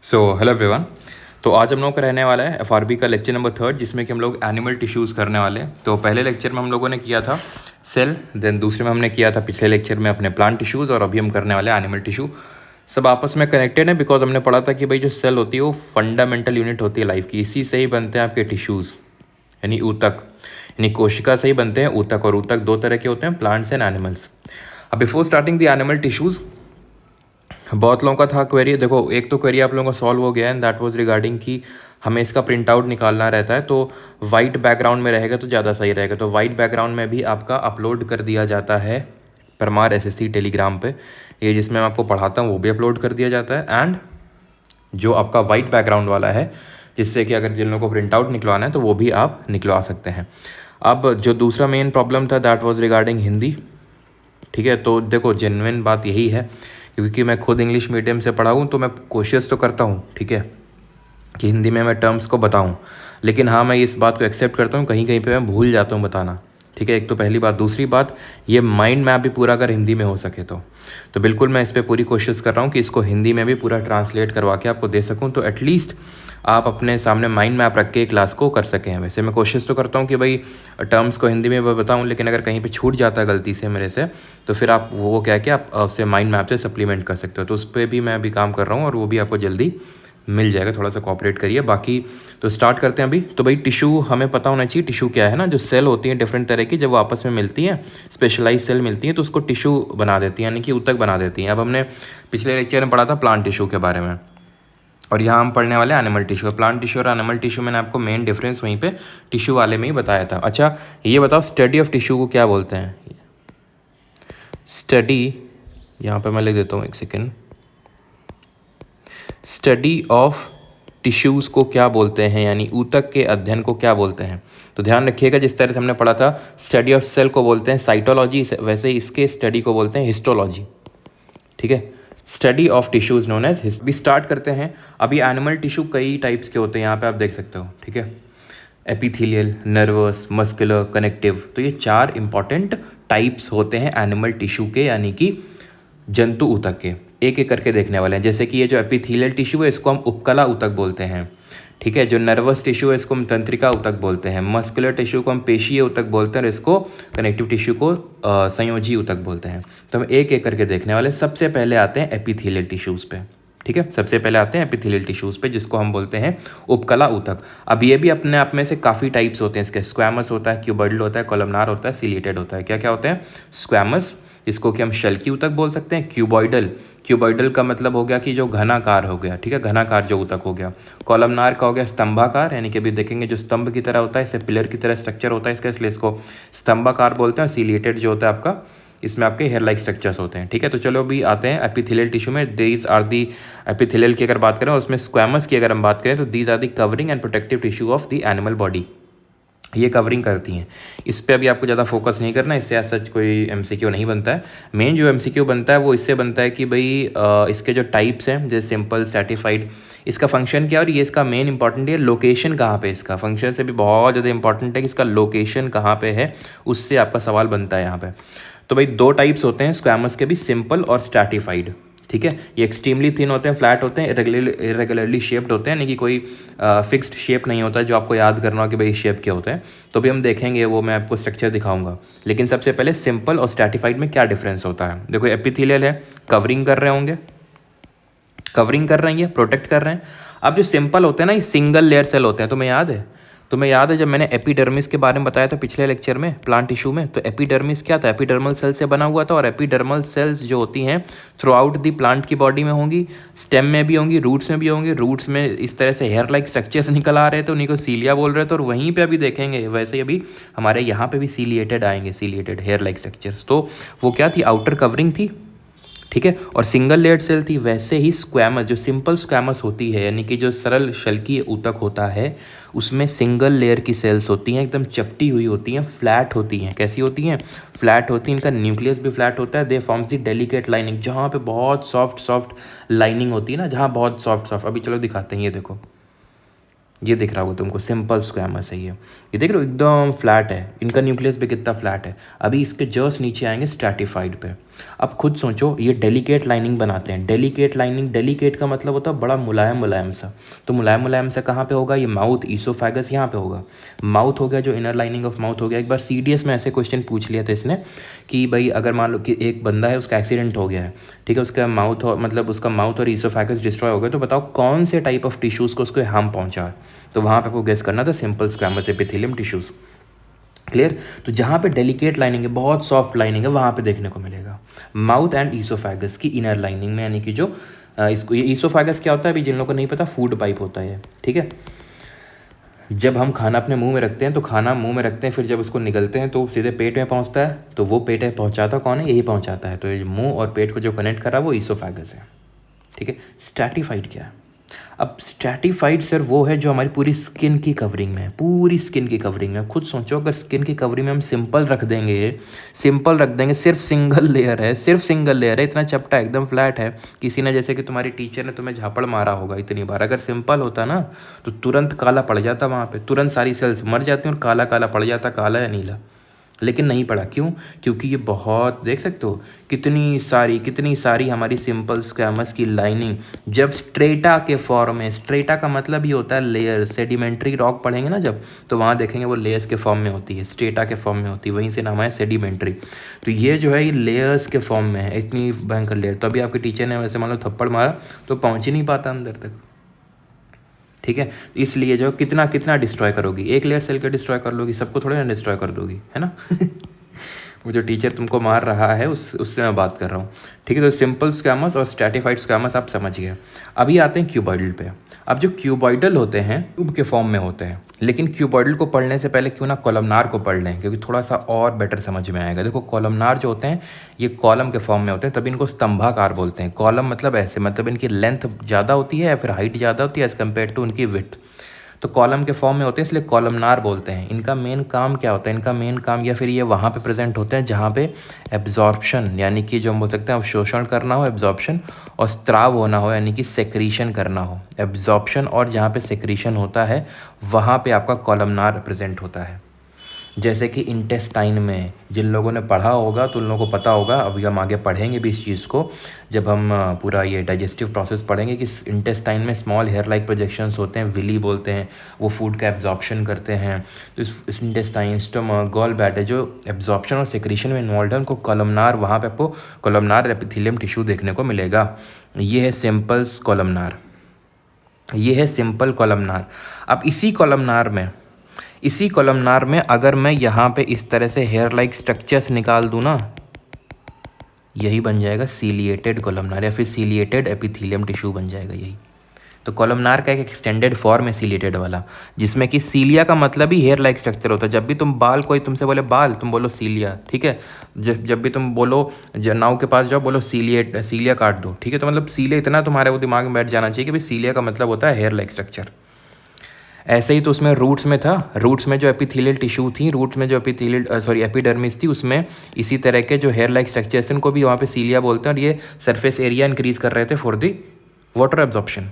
Hello everyone. तो आज हम लोगों का रहने वाला है एफआरबी का लेक्चर नंबर 3, जिसमें कि हम लोग एनिमल टिश्यूज़ करने वाले हैं। तो पहले लेक्चर में हम लोगों ने किया था सेल, देन दूसरे में हमने किया था पिछले लेक्चर में अपने प्लांट टिश्यूज़, और अभी हम करने वाले हैं एनिमल टिश्यू। सब आपस में कनेक्टेड है बिकॉज हमने पढ़ा था कि भाई जो सेल होती है वो फंडामेंटल यूनिट होती है लाइफ की। इसी से ही बनते हैं आपके टिश्यूज़, यानी ऊतक, यानी कोशिका से ही बनते हैं ऊतक। और ऊतक दो तरह के होते हैं, प्लांट्स एंड एनिमल्स। अब before starting the animal tissues, बहुत लोगों का था क्वेरी। देखो, एक तो क्वेरी आप लोगों का सॉल्व हो गया एंड दैट वाज रिगार्डिंग कि हमें इसका प्रिंट आउट निकालना रहता है, तो वाइट बैकग्राउंड में रहेगा तो ज़्यादा सही रहेगा। तो वाइट बैकग्राउंड में भी आपका अपलोड कर दिया जाता है परमार एसएससी टेलीग्राम पे। ये जिसमें मैं आपको पढ़ाता हूँ वो भी अपलोड कर दिया जाता है। एंड जो आपका वाइट बैकग्राउंड वाला है, जिससे कि अगर जिन लोगों को प्रिंट आउट निकलवाना है तो वो भी आप निकलवा सकते हैं। अब जो दूसरा मेन प्रॉब्लम था दैट वाज रिगार्डिंग हिंदी। ठीक है, तो देखो जेन्युइन बात यही है, क्योंकि मैं खुद इंग्लिश मीडियम से पढ़ा हूँ तो मैं कोशिश तो करता हूँ, ठीक है, कि हिंदी में मैं टर्म्स को बताऊँ। लेकिन हाँ, मैं इस बात को एक्सेप्ट करता हूँ, कहीं कहीं पे मैं भूल जाता हूँ बताना। ठीक है, एक तो पहली बात। दूसरी बात, ये माइंड मैप भी पूरा अगर हिंदी में हो सके तो बिल्कुल मैं इस पर पूरी कोशिश कर रहा हूँ कि इसको हिंदी में भी पूरा ट्रांसलेट करवा के आपको दे सकूँ, तो एटलीस्ट आप अपने सामने माइंड मैप रख के क्लास को कर सकें। वैसे मैं कोशिश तो करता हूँ कि भाई टर्म्स को हिंदी में बताऊँ, लेकिन अगर कहीं पे छूट जाता है गलती से मेरे से, तो फिर आप वो कह के आप उससे माइंड मैप से सप्लीमेंट कर सकते हो। तो उस पर भी मैं अभी काम कर रहा हूँ और वो भी आपको जल्दी मिल जाएगा। थोड़ा सा कोऑपरेट करिए। बाकी तो स्टार्ट करते हैं अभी। तो भाई टिश्यू हमें पता होना चाहिए। टिश्यू क्या है ना, जो सेल होती हैं डिफरेंट तरह की, जब वो आपस में मिलती हैं, स्पेशलाइज सेल मिलती हैं, तो उसको टिश्यू बना देती हैं, यानी कि ऊतक बना देती हैं। अब हमने पिछले लेक्चर में पढ़ा था प्लांट टिश्यू के बारे में, और यहाँ हम पढ़ने वाले एनिमल टिश्यू। प्लांट टिश्यू और एनिमल टिश्यू मैंने आपको मेन डिफरेंस वहीं पे टिश्यू वाले में ही बताया था। अच्छा, ये बताओ स्टडी ऑफ टिश्यू को क्या बोलते हैं? स्टडी, यहाँ पे मैं लिख देता हूँ, एक सेकेंड। स्टडी ऑफ टिश्यूज़ को क्या बोलते हैं, यानी ऊतक के अध्ययन को क्या बोलते हैं? तो ध्यान रखिएगा, जिस तरह से हमने पढ़ा था स्टडी ऑफ सेल को बोलते हैं साइटोलॉजी, वैसे इसके स्टडी को बोलते हैं हिस्टोलॉजी। ठीक है, study of tissues known as. भी स्टार्ट करते हैं। अभी एनिमल टिश्यू कई टाइप्स के होते हैं, यहाँ पे आप देख सकते हो। ठीक है, एपिथेलियल, नर्वस, मस्कुलर, कनेक्टिव। तो ये 4 इंपॉर्टेंट टाइप्स होते हैं एनिमल टिश्यू के, यानी कि जंतु ऊतक के। एक एक करके देखने वाले हैं। जैसे कि ये जो एपिथेलियल टिश्यू है इसको हम उपकला ऊतक बोलते हैं। ठीक है, जो नर्वस टिश्यू है इसको हम तंत्रिका ऊतक बोलते हैं। मस्कुलर टिश्यू को हम पेशीय ऊतक बोलते हैं, और इसको कनेक्टिव टिश्यू को संयोजी ऊतक बोलते हैं। तो हम एक एक करके देखने वाले। सबसे पहले आते हैं एपिथेलियल टिश्यूज़ पे। ठीक है, सबसे पहले आते हैं एपिथेलियल टिश्यूज़ पे, जिसको हम बोलते हैं उपकला ऊतक। अब ये भी अपने आप में से काफ़ी टाइप्स होते हैं इसके। स्क्वैमस होता है, क्यूबॉइडल होता है, कॉलमनार होता है, सिलिएटेड होता है। क्या क्या होते हैं? स्क्वैमस, जिसको कि हम शल्की ऊतक बोल सकते हैं। क्यूबॉइडल, क्यूबॉइडल का मतलब हो गया कि जो घनाकार हो गया। ठीक है, घनाकार जो ऊतक हो गया। कॉलमनार का हो गया स्तंभाकार, यानी कि अभी देखेंगे जो स्तंभ की तरह होता है, इससे पिलर की तरह स्ट्रक्चर होता है इसका, इसलिए इसको स्तंभाकार बोलते हैं। सिलिएटेड जो होता है आपका, इसमें आपके हेयर लाइक स्ट्रक्चर्स होते हैं। ठीक है, तो चलो अभी आते हैं एपिथेलियल टिश्यू में। दीज आर दी एपिथेलियल की अगर बात करें, उसमें स्क्वैमस की अगर हम बात करें, तो these are the covering and protective tissue of the animal body. ये कवरिंग करती हैं। इस पे अभी आपको ज़्यादा फोकस नहीं करना, इससे सच कोई एमसीक्यू नहीं बनता है। मेन जो एमसीक्यू बनता है वो इससे बनता है कि भाई इसके जो टाइप्स हैं, जैसे सिंपल, स्ट्रैटिफाइड, इसका फंक्शन क्या है, और ये इसका मेन इंपॉर्टेंट है लोकेशन कहाँ पे। इसका फंक्शन से भी बहुत ज़्यादा इंपॉर्टेंट है कि इसका लोकेशन कहाँ पे है, उससे आपका सवाल बनता है यहाँ पे। तो भाई 2 टाइप्स होते हैं स्क्वैमस के भी, सिंपल और स्ट्रैटिफाइड। ठीक है, ये एक्सट्रीमली थिन होते हैं, फ्लैट होते हैं, इरेगुलरली शेप्ड होते हैं, यानी कि कोई फिक्स्ड शेप नहीं होता है जो आपको याद करना हो कि भाई शेप क्या होता है। तो भी हम देखेंगे, वो मैं आपको स्ट्रक्चर दिखाऊंगा। लेकिन सबसे पहले सिंपल और स्ट्रैटिफाइड में क्या डिफरेंस होता है। देखो, एपिथेलियल है, कवरिंग कर रहे होंगे, कवरिंग कर रहे हैं, प्रोटेक्ट कर रहे हैं। अब जो सिंपल होते हैं ना, ये सिंगल लेयर सेल होते हैं। तुम्हें याद है जब मैंने एपिडर्मिस के बारे में बताया था पिछले लेक्चर में प्लांट टिश्यू में, तो एपिडर्मिस क्या था? एपिडर्मल सेल से बना हुआ था। और एपिडर्मल सेल्स जो होती हैं थ्रू आउट दी प्लांट की बॉडी में होंगी, स्टेम में भी होंगी, रूट्स में भी होंगी। रूट्स में इस तरह से हेयर लाइक स्ट्रक्चर्स निकल आ रहे थे, उन्हीं को सीलिया बोल रहे थे। और वहीं पे अभी देखेंगे वैसे ही अभी हमारे यहाँ पे भी सीलिएटेड आएंगे, सीलिएटेड हेयर लाइक स्ट्रक्चर्स। तो वो क्या थी? आउटर कवरिंग थी। ठीक है, और सिंगल लेयर्ड सेल थी। वैसे ही स्क्वैमस, जो सिंपल स्क्वैमस होती है, यानी कि जो सरल शल्कीय ऊतक होता है, उसमें सिंगल लेयर की सेल्स होती हैं, एकदम चपटी हुई होती हैं, फ्लैट होती हैं। कैसी होती हैं? फ्लैट होती हैं। इनका न्यूक्लियस भी फ्लैट होता है। दे फॉर्म्स दी डेलिकेट लाइनिंग, जहाँ पे बहुत सॉफ्ट लाइनिंग होती है ना, जहाँ बहुत सॉफ्ट। अभी चलो दिखाते हैं। ये देखो, ये दिख रहा होगा तुमको, सिंपल स्क्वैमस है ये देख रहे हो, एकदम फ्लैट है। इनका न्यूक्लियस भी कितना फ्लैट है। अभी इसके जस्ट नीचे आएंगे स्ट्रैटिफाइड पे। अब खुद सोचो, ये डेलिकेट लाइनिंग बनाते हैं, डेलिकेट लाइनिंग, डेलिकेट का मतलब होता है बड़ा मुलायम मुलायम सा, तो मुलायम मुलायम सा कहाँ पे होगा, ये माउथ, ईसोफेगस यहाँ पे होगा। माउथ हो गया, जो इनर लाइनिंग ऑफ माउथ हो गया। एक बार सीडीएस में ऐसे क्वेश्चन पूछ लिया था इसने कि भाई अगर मान लो कि एक बंदा है, उसका एक्सीडेंट हो गया है, ठीक है, उसका माउथ मतलब उसका माउथ और ईसोफेगस डिस्ट्रॉय हो गए, तो बताओ कौन से टाइप ऑफ टिश्यूज़ को उसको हार्म पहुँचा है। तो वहाँ पे आपको गेस करना था simple squamous epithelium tissues. Clear. तो जहाँ पे डेलिकेट लाइनिंग है, बहुत सॉफ्ट लाइनिंग है, वहाँ पे देखने को मिलेगा माउथ एंड ईसोफेगस की इनर लाइनिंग में, यानी कि जो इसको, ये ईसोफेगस क्या होता है, अभी जिन लोगों को नहीं पता, फूड पाइप होता है, ठीक है। जब हम खाना अपने मुंह में रखते हैं तो खाना मुंह में रखते हैं, फिर जब उसको निगलते हैं तो सीधे पेट में पहुंचता है, तो वो पेट है पहुंचाता कौन है, यही पहुंचाता है। तो ये मुंह और पेट को जो कनेक्ट करा वो ईसोफेगस है, ठीक है। स्ट्रैटिफाइड क्या है, अब स्ट्रैटिफाइड सर वो है जो हमारी पूरी स्किन की कवरिंग में है, पूरी स्किन की कवरिंग में। खुद सोचो, अगर स्किन की कवरिंग में हम सिंपल रख देंगे, सिंपल रख देंगे, सिर्फ सिंगल लेयर है, सिर्फ सिंगल लेयर है, इतना चपटा एकदम फ्लैट है, किसी ने जैसे कि तुम्हारी टीचर ने तुम्हें झापड़ मारा होगा इतनी बार, अगर सिंपल होता ना तो तुरंत काला पड़ जाता वहाँ पे, तुरंत सारी सेल्स मर जाती और काला काला पड़ जाता, काला या नीला। लेकिन नहीं पड़ा, क्यों? क्योंकि ये बहुत, देख सकते हो कितनी सारी हमारी सिंपल स्क्वैमस की लाइनिंग जब स्ट्रेटा के फॉर्म में, स्ट्रेटा का मतलब ही होता है लेयर, सेडिमेंट्री रॉक पढ़ेंगे ना जब, तो वहाँ देखेंगे वो लेयर्स के फॉर्म में होती है, स्ट्रेटा के फॉर्म में होती है, वहीं से नाम है सेडिमेंट्री। तो ये जो है ये लेयर्स के फॉर्म में है, इतनी भयंकर लेयर। तो अभी आपके टीचर ने वैसे मान लो थप्पड़ मारा तो पहुँच ही नहीं पाता अंदर तक, ठीक है। इसलिए जो कितना कितना डिस्ट्रॉय करोगी, एक लेयर सेल के डिस्ट्रॉय कर लोगी, सबको थोड़ी ना डिस्ट्रॉय कर दोगी, है ना। वो जो टीचर तुमको मार रहा है उससे मैं बात कर रहा हूँ, ठीक है। तो सिंपल स्क्वैमस और स्ट्रैटिफाइड स्क्वैमस आप समझ गए। अभी आते हैं क्यूबॉइडल पे। अब जो क्यूबॉइडल होते हैं ट्यूब के फॉर्म में होते हैं, लेकिन क्यूबॉइडल को पढ़ने से पहले क्यों ना कॉलमनार को पढ़ लें, क्योंकि थोड़ा सा और बेटर समझ में आएगा। देखो कॉलमनार जो होते हैं ये कॉलम के फॉर्म में होते हैं, तभी इनको स्तंभाकार बोलते हैं। कॉलम मतलब ऐसे, मतलब इनकी लेंथ ज़्यादा होती है या फिर हाइट ज़्यादा होती है एज़ कम्पेयर टू उनकी विड्थ, तो कॉलम के फॉर्म में होते हैं इसलिए कॉलमनार बोलते हैं। इनका मेन काम क्या होता है, इनका मेन काम, या फिर ये वहाँ पे प्रेजेंट होते हैं जहाँ पे एब्जॉर्प्शन यानी कि जो हम बोल सकते हैं अवशोषण करना हो, एब्जॉर्प्शन, और स्त्राव होना हो यानी कि सेक्रीशन करना हो। एब्जॉर्प्शन और जहाँ पे सेक्रीशन होता है वहाँ पे आपका कॉलमनार प्रेजेंट होता है। जैसे कि इंटेस्टाइन में, जिन लोगों ने पढ़ा होगा तो उन लोगों को पता होगा, अभी हम आगे पढ़ेंगे भी इस चीज़ को जब हम पूरा ये डाइजेस्टिव प्रोसेस पढ़ेंगे, कि इंटेस्टाइन में स्मॉल हेयर लाइक प्रोजेक्शंस होते हैं, विली बोलते हैं, वो फूड का एब्जॉर्प्शन करते हैं। तो इस इंटेस्टाइन, स्टमक, गॉल ब्लैडर जो एब्जॉर्प्शन और सेक्रीशन में इन्वॉल्व है, उनको कॉलमनार, वहाँ पे आपको कॉलमनार एपिथेलियम टिश्यू देखने को मिलेगा। ये है सिंपल कॉलमनार, ये है सिंपल कॉलमनार। अब इसी कॉलमनार में अगर मैं यहाँ पे इस तरह से हेयर लाइक स्ट्रक्चर्स निकाल दूँ ना, यही बन जाएगा सीलिएटेड कॉलमनार या फिर सीलिएटेड एपिथेलियम टिश्यू बन जाएगा यही। तो कॉलमनार का एक एक्सटेंडेड फॉर्म है सीलिएटेड वाला, जिसमें कि सीलिया का मतलब ही हेयर लाइक स्ट्रक्चर होता है। जब भी तुम बाल, कोई तुमसे बोले बाल, तुम बोलो सीलिया, ठीक है। जब भी तुम बोलो नाव के पास जाओ, बोलो सीलिया काट दो, ठीक है। तो मतलब सीलिया इतना तुम्हारे वो दिमाग में बैठ जाना चाहिए कि भाई सीलिया का मतलब होता है हेयर लाइक स्ट्रक्चर। ऐसे ही तो उसमें रूट्स में था, रूट्स में जो एपिथेलियल टिश्यू थी, रूट्स में जो एपिडर्मिस थी, उसमें इसी तरह के जो हेयर लाइक स्ट्रक्चर्स उनको भी वहाँ पे सीलिया बोलते हैं, और ये सरफेस एरिया इंक्रीज कर रहे थे for the water absorption.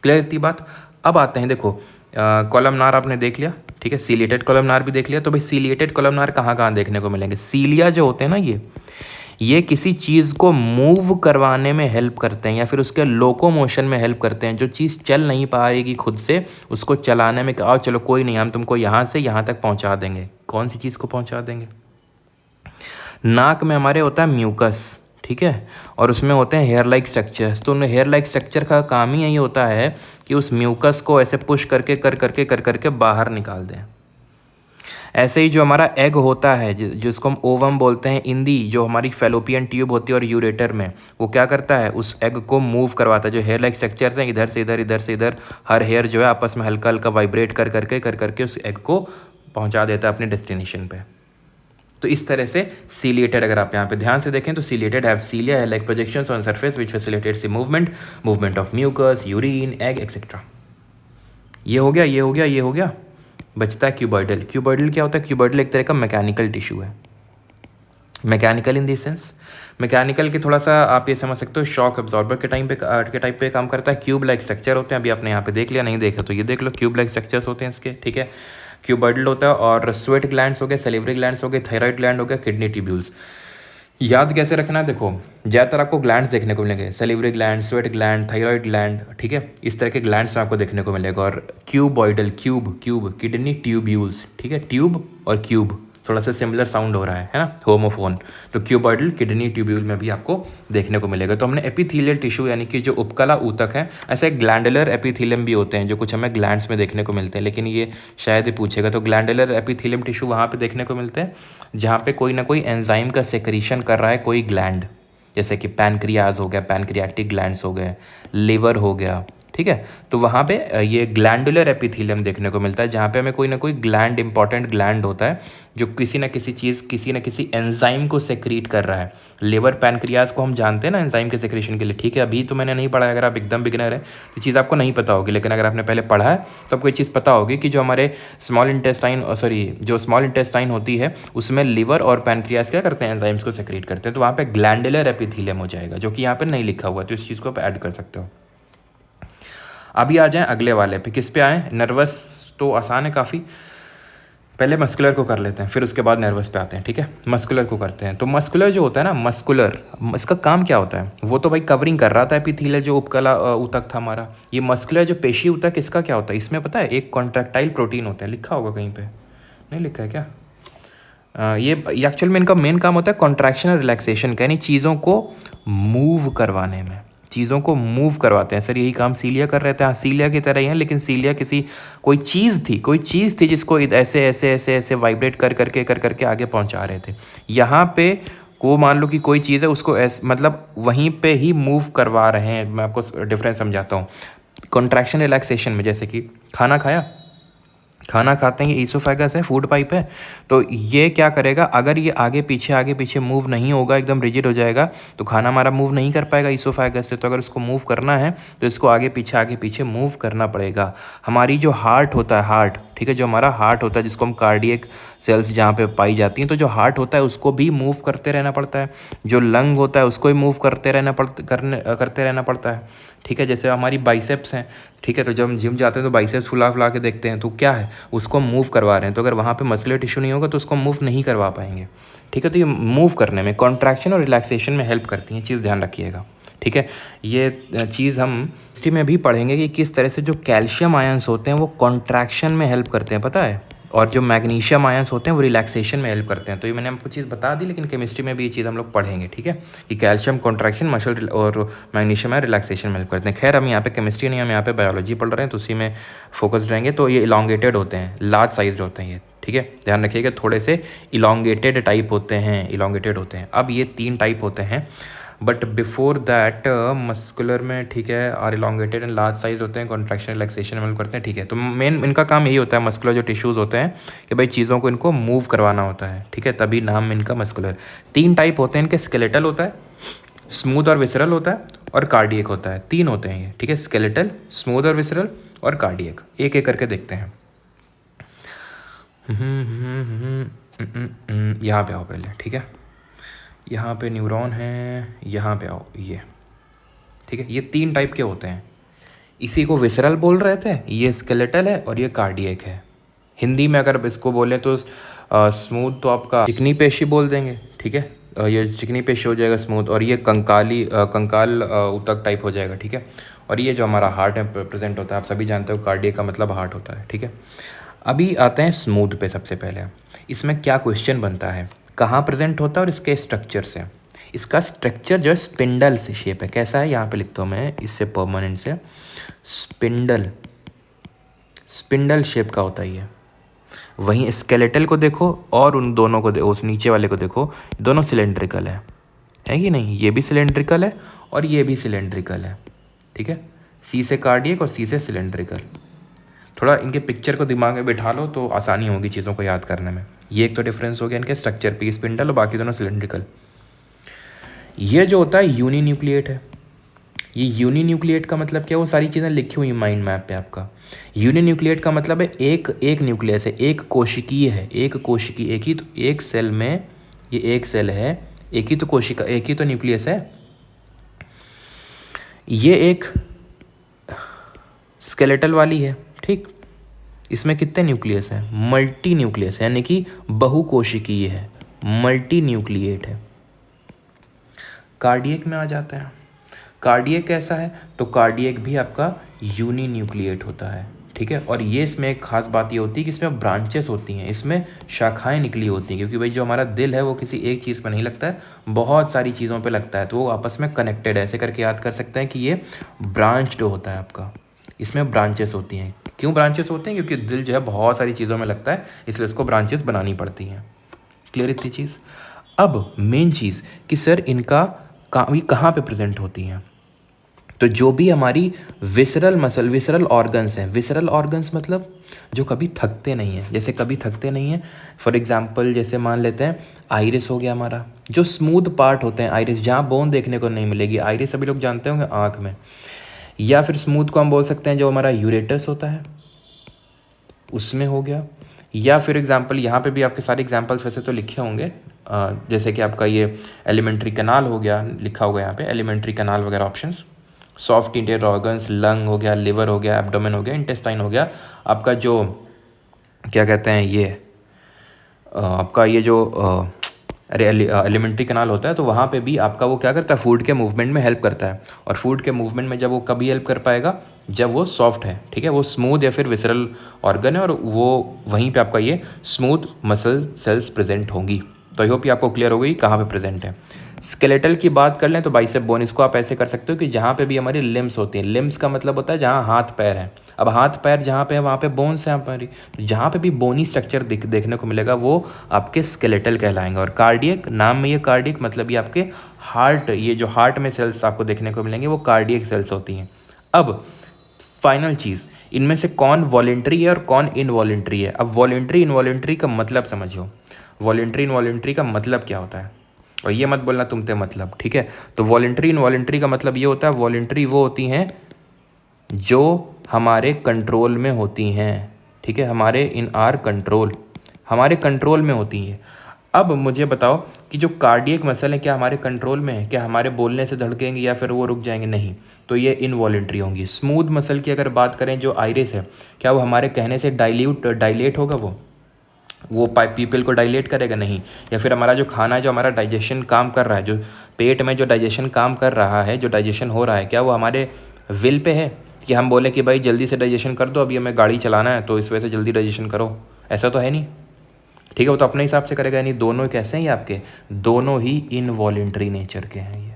Clear इतनी बात। अब आते हैं, देखो कॉलमनार आपने देख लिया, ठीक है, सीलिएटेड कॉलमनार भी देख लिया। तो भाई सीलिएटेड कॉलमनार कहाँ कहाँ देखने को मिलेंगे? सीलिया जो होते हैं ना, ये किसी चीज़ को मूव करवाने में हेल्प करते हैं या फिर उसके लोकोमोशन में हेल्प करते हैं। जो चीज़ चल नहीं पाएगी खुद से, उसको चलाने में, आओ चलो कोई नहीं, हम तुमको यहाँ से यहाँ तक पहुँचा देंगे। कौन सी चीज़ को पहुँचा देंगे? नाक में हमारे होता है म्यूकस, ठीक है, और उसमें होते हैं हेयर लाइक स्ट्रक्चर्स। तो उन हेयर लाइक स्ट्रक्चर का काम ही यही होता है कि उस म्यूकस को ऐसे पुश करके कर करके बाहर निकाल दें। ऐसे ही जो हमारा एग होता है, जिसको हम ओवम बोलते हैं, इंदी जो हमारी फेलोपियन ट्यूब होती है और यूरेटर में, वो क्या करता है, उस एग को मूव करवाता है। जो हेयर लाइक स्ट्रक्चर्स हैं, इधर से इधर, इधर से इधर, हर हेयर जो है आपस में हल्का हल्का वाइब्रेट कर करके उस एग को पहुंचा देता है अपने डेस्टिनेशन पे। तो इस तरह से सीलिएटेड, अगर आप यहाँ पे ध्यान से देखें तो सीलिएटेड हैव सीलिया है like projections on surface which facilitates the movement of mucus, urine, egg etcetera. ये हो गया। बचता है क्यूबॉइडल। क्यूबॉइडल क्या होता है? क्यूबॉइडल एक तरह का मैकेनिकल टिश्यू है। Mechanical in this sense, mechanical के थोड़ा सा आप ये समझ सकते हो शॉक एब्जॉर्बर के टाइप पे काम करता है। क्यूब लाइक स्ट्रक्चर होते हैं, अभी आपने यहाँ पे देख लिया, नहीं देखा तो ये देख लो, क्यूब लाइक स्ट्रक्चर्स होते हैं इसके, ठीक है। क्यूबॉइडल होता है, और स्वेट ग्लैंड्स हो गए, सैलिवरी ग्लैंड्स हो गए, थायराइड ग्लैंड हो गया, किडनी ट्यूब्यूल्स, याद कैसे रखना है, देखो ज़्यादातर आपको ग्लैंड्स देखने को मिलेंगे, salivary gland, sweat gland, thyroid gland, ठीक है, इस तरह के ग्लैंड्स आपको देखने को मिलेगा। और cuboidal, cube cube kidney tubules, ठीक है, ट्यूब और क्यूब थोड़ा सा सिमिलर साउंड हो रहा है ना, होमोफोन। तो क्यूबॉइडल किडनी ट्यूब्यूल में भी आपको देखने को मिलेगा। तो हमने एपिथेलियल टिश्यू यानी कि जो उपकला ऊतक है, ऐसे ग्लैंडुलर एपिथेलियम भी होते हैं जो कुछ हमें ग्लैंड्स में देखने को मिलते हैं, लेकिन ये शायद ही पूछेगा। तो ग्लैंडुलर एपिथेलियम टिश्यू वहाँ पे देखने को मिलते हैं जहाँ पे कोई ना कोई एंजाइम का सेक्रीशन कर रहा है कोई ग्लैंड, जैसे कि पैनक्रियाज हो गया, पैनक्रियाटिक ग्लैंड्स हो गए, लिवर हो गया, ठीक है। तो वहाँ पे ये ग्लैंडुलर एपिथेलियम देखने को मिलता है जहाँ पे हमें कोई ना कोई ग्लैंड, इंपॉर्टेंट ग्लैंड होता है जो किसी ना किसी चीज़, किसी ना किसी एंजाइम को सेक्रीट कर रहा है। लिवर, पैनक्रियाज को हम जानते हैं ना एंजाइम के सेक्रेशन के लिए, ठीक है। अभी तो मैंने नहीं पढ़ा है, अगर आप एकदम बिगिनर है तो चीज़ आपको नहीं पता होगी, लेकिन अगर आपने पहले पढ़ा है तो आपको ये चीज़ पता होगी कि जो हमारे स्मॉल इंटेस्टाइन, जो स्मॉल इंटेस्टाइन होती है उसमें लिवर और पैनक्रियाज क्या करते हैं, एंजाइम्स को सेक्रेट करते हैं। तो वहाँ पे ग्लैंडुलर एपिथेलियम हो जाएगा, जो कि यहाँ पे नहीं लिखा हुआ, तो इस चीज़ को आप ऐड कर सकते हो। अभी आ जाएं अगले वाले पे, किस पे आए, नर्वस तो आसान है काफ़ी, पहले मस्कुलर को कर लेते हैं फिर उसके बाद नर्वस पे आते हैं, ठीक है। मस्कुलर को करते हैं। तो मस्कुलर जो होता है ना, मस्कुलर, इसका काम क्या होता है, वो तो भाई कवरिंग कर रहा था एपिथेलियल जो उपकला ऊतक था हमारा। ये मस्कुलर जो पेशी ऊतक, इसका क्या होता है, इसमें पता है एक कॉन्ट्रैक्टाइल प्रोटीन होता है, लिखा होगा कहीं पे, नहीं लिखा है क्या? ये एक्चुअल में इनका मेन काम होता है कॉन्ट्रैक्शन और रिलैक्सेशन का, यानी चीज़ों को मूव करवाने में, चीज़ों को मूव करवाते हैं सर, यही काम सीलिया कर रहे थे। हाँ, सीलिया की तरह ही है, लेकिन सीलिया किसी कोई चीज़ थी जिसको ऐसे ऐसे ऐसे ऐसे वाइब्रेट कर करके आगे पहुंचा रहे थे। यहाँ पे को मान लो कि कोई चीज़ है, उसको ऐसे मतलब वहीं पे ही मूव करवा रहे हैं। मैं आपको डिफरेंस समझाता हूँ। कॉन्ट्रैक्शन रिलैक्सेशन में जैसे कि खाना खाया, खाना खाते हैं, ये ईसोफेगस है, फूड पाइप है, तो ये क्या करेगा, अगर ये आगे पीछे मूव नहीं होगा, एकदम रिजिड हो जाएगा, तो खाना हमारा मूव नहीं कर पाएगा ईसोफेगस से। तो अगर उसको मूव करना है तो इसको आगे पीछे मूव करना पड़ेगा। हमारी जो हार्ट होता है, हार्ट, ठीक है, जो हमारा हार्ट होता है जिसको हम कार्डियक सेल्स जहाँ पे पाई जाती हैं, तो जो हार्ट होता है उसको भी मूव करते रहना पड़ता है। जो लंग होता है उसको भी मूव करते रहना पड़ता है, ठीक है। जैसे हमारी बाइसेप्स हैं, ठीक है, तो जब हम जिम जाते हैं तो बाइसेप्स फुला फुला के देखते हैं, तो क्या है, उसको मूव करवा रहे हैं। तो अगर वहाँ पे मसलर टिश्यू नहीं होगा तो उसको मूव नहीं करवा पाएंगे, ठीक है। तो ये मूव करने में, कॉन्ट्रैक्शन और रिलैक्सेशन में हेल्प करती हैं, चीज़ ध्यान रखिएगा, ठीक है। ये चीज़ हम हिस्ट्री में भी पढ़ेंगे कि किस तरह से जो कैल्शियम आयंस होते हैं वो कॉन्ट्रैक्शन में हेल्प करते हैं, पता है, और जो मैग्नीशियम आयंस होते हैं वो रिलैक्सेशन में हेल्प करते हैं। तो ये मैंने आपको चीज़ बता दी, लेकिन केमिस्ट्री में भी ये चीज़ हम लोग पढ़ेंगे, ठीक है, कि कैल्शियम कॉन्ट्रैक्शन, मसल और मैग्नीशियम है रिलैक्सेशन में हेल्प करते हैं। खैर हम यहाँ पे केमिस्ट्री नहीं, हम यहाँ पे बायोलॉजी पढ़ रहे हैं, तो उसी में फोकस्ड रहेंगे। तो ये इलांगेटेड होते हैं, लार्ज साइज होते हैं ये, ठीक है, ध्यान रखिएगा, थोड़े से इलांगेटेड टाइप होते हैं, इलांगेटेड होते हैं। अब ये 3 टाइप होते हैं, बट बिफोर दैट मस्कुलर में, ठीक है, are elongated and large size होते हैं, कॉन्ट्रैक्शन रिलैक्सेशन में करते हैं, ठीक है। तो मेन इनका काम यही होता है, मस्कुलर जो टिश्यूज़ होते हैं, कि भाई चीज़ों को इनको मूव करवाना होता है, ठीक है, तभी नाम इनका मस्कुलर। 3 टाइप होते हैं इनके, स्केलेटल होता है, स्मूथ और विसरल होता है, और कार्डियक होता है। 3 होते हैं ये, ठीक है, स्केलेटल, स्मूथ और विसरल और कार्डियक। एक एक करके देखते हैं। यहाँ पे आओ पहले, ठीक है, यहाँ पे न्यूरॉन है, यहाँ पे आओ, ये, ठीक है, ये 3 टाइप के होते हैं। इसी को विसरल बोल रहे थे, ये स्केलेटल है और ये कार्डियक है। हिंदी में अगर इसको बोलें तो स्मूथ तो आपका चिकनी पेशी बोल देंगे, ठीक है, ये चिकनी पेशी हो जाएगा स्मूथ, और ये कंकाल ऊतक टाइप हो जाएगा, ठीक है। और ये जो हमारा हार्ट में प्रेजेंट होता है, आप सभी जानते हो कार्डियक का मतलब हार्ट होता है, ठीक है। अभी आते हैं स्मूथ पे। सबसे पहले इसमें क्या क्वेश्चन बनता है, कहाँ प्रेजेंट होता है और इसके स्ट्रक्चर से। इसका स्ट्रक्चर जो स्पिंडल से शेप है, कैसा है, यहाँ पे लिखता हूँ मैं इससे परमानेंट से, स्पिंडल शेप का होता है ये। वहीं स्केलेटल को देखो और उन दोनों को उस नीचे वाले को देखो, दोनों सिलेंड्रिकल है कि नहीं, ये भी सिलेंड्रिकल है और ये भी सिलेंड्रिकल है, ठीक है। सी से कार्डियक और सी से सिलेंड्रिकल। थोड़ा इनके पिक्चर को दिमाग में बिठा लो तो आसानी होगी चीज़ों को याद करने में। ये एक तो डिफरेंस हो गया इनके स्ट्रक्चर पे, स्पिंडल और बाकी दोनों सिलेंड्रिकल। ये जो होता है यूनिन्यूक्लिएट है। ये यूनिन्यूक्लिएट का मतलब क्या है, वो सारी चीज़ें लिखी हुई माइंड मैप पे आपका। यूनिन्यूक्लिएट का मतलब है एक न्यूक्लियस है, एक कोशिकीय है, एक कोशिकीय, एक ही तो एक सेल में, ये एक सेल है, एक ही तो कोशिका, एक ही तो न्यूक्लियस है। ये एक स्केलेटल वाली है, ठीक, इसमें कितने न्यूक्लियस हैं, मल्टी न्यूक्लियस है, यानी कि बहुकोशिकीय है, मल्टी न्यूक्लिएट है, कार्डियक में आ जाते हैं। कार्डियक कैसा है, तो कार्डियक भी आपका यूनिन्यूक्लिएट होता है, ठीक है। और ये इसमें एक खास बात ये होती है कि इसमें ब्रांचेस होती हैं, इसमें शाखाएं निकली होती हैं, क्योंकि भाई जो हमारा दिल है वो किसी एक चीज़ पर नहीं लगता है, बहुत सारी चीज़ों पे लगता है, तो वो आपस में कनेक्टेड है। ऐसे करके याद कर सकते हैं कि ये ब्रांच्ड होता है आपका, इसमें ब्रांचेस होती हैं। क्यों ब्रांचेस होते हैं, क्योंकि दिल जो है बहुत सारी चीज़ों में लगता है, इसलिए उसको ब्रांचेस बनानी पड़ती हैं। क्लियर इतनी चीज़। अब मेन चीज़ कि सर इनका कहाँ पे प्रेजेंट होती हैं, तो जो भी हमारी विसरल मसल, विसरल ऑर्गन्स हैं, विसरल ऑर्गन्स मतलब जो कभी थकते नहीं हैं, जैसे कभी थकते नहीं हैं, फॉर एग्जांपल जैसे मान लेते हैं आइरिस हो गया हमारा, जो स्मूथ पार्ट होते हैं आइरिस, जहाँ बोन देखने को नहीं मिलेगी, आइरिस सभी लोग जानते होंगे आँख में, या फिर स्मूथ को हम बोल सकते हैं जो हमारा यूरेटस होता है उसमें हो गया, या फिर एग्जाम्पल यहाँ पे भी आपके सारे एग्जाम्पल्स वैसे तो लिखे होंगे, जैसे कि आपका ये एलिमेंट्री कैनाल हो गया, लिखा होगा यहाँ पे एलिमेंट्री कैनाल वगैरह options, soft interior organs, lung हो गया, लिवर हो गया, एब्डोमेन हो गया, इंटेस्टाइन हो गया, आपका जो क्या कहते हैं ये आपका ये जो एलिमेंट्री कैनाल होता है, तो वहाँ पे भी आपका वो क्या करता है, फूड के मूवमेंट में हेल्प करता है। और फूड के मूवमेंट में जब वो कभी हेल्प कर पाएगा, जब वो सॉफ्ट है, ठीक है, वो स्मूथ या फिर विसरल ऑर्गन है, और वो वहीं पे आपका ये स्मूथ मसल सेल्स प्रेजेंट होंगी। तो आई होप ये आपको क्लियर हो गई कहाँ पे प्रेजेंट है। स्केलेटल की बात कर लें तो बाइसेप बोन, इसको आप ऐसे कर सकते हो कि जहाँ पे भी हमारी लिम्स होती हैं, लिम्स का मतलब होता है जहाँ हाथ पैर है, अब हाथ पैर जहाँ पे है वहाँ पे बोन्स हैं हमारी, तो जहाँ पे भी बोनी स्ट्रक्चर देखने को मिलेगा वो आपके स्केलेटल कहलाएंगे। और कार्डियक, नाम में ये कार्डियक मतलब ये आपके हार्ट, ये जो हार्ट में सेल्स आपको देखने को मिलेंगे वो कार्डियक सेल्स होती हैं। अब फाइनल चीज़, इनमें से कौन वॉलेंट्री है और कौन इनवॉलेंट्री है। अब वॉलेंट्री इनवॉलेंट्री का मतलब समझो, वॉलेंट्री इनवॉलेंट्री का मतलब क्या होता है, और ये मत बोलना तुमते मतलब, ठीक है। तो वॉलेंट्री इनवॉलेंट्री का मतलब ये होता है, वॉलेंट्री वो होती हैं जो हमारे कंट्रोल में होती हैं, ठीक है, हमारे इन आर कंट्रोल, हमारे कंट्रोल में होती हैं। अब मुझे बताओ कि जो कार्डियक मसल है क्या हमारे कंट्रोल में है, क्या हमारे बोलने से धड़केंगे या फिर वो रुक जाएंगे, नहीं, तो ये इनवॉलेंट्री होंगी। स्मूथ मसल की अगर बात करें, जो आइरिस है, क्या वो हमारे कहने से डाइलेट होगा, वो पीपल को डाइलेट करेगा, नहीं। या फिर हमारा जो खाना है, जो हमारा डाइजेशन काम कर रहा है, जो पेट में जो डाइजेशन काम कर रहा है, जो डाइजेशन हो रहा है, क्या वो हमारे विल पे है कि हम बोले कि भाई जल्दी से डाइजेशन कर दो, अभी हमें गाड़ी चलाना है तो इस वजह से जल्दी डाइजेशन करो, ऐसा तो है नहीं, ठीक है। वो तो अपने हिसाब से करेगा, यानी दोनों कैसे हैं ये आपके, दोनों ही इनवॉलेंट्री नेचर के हैं ये।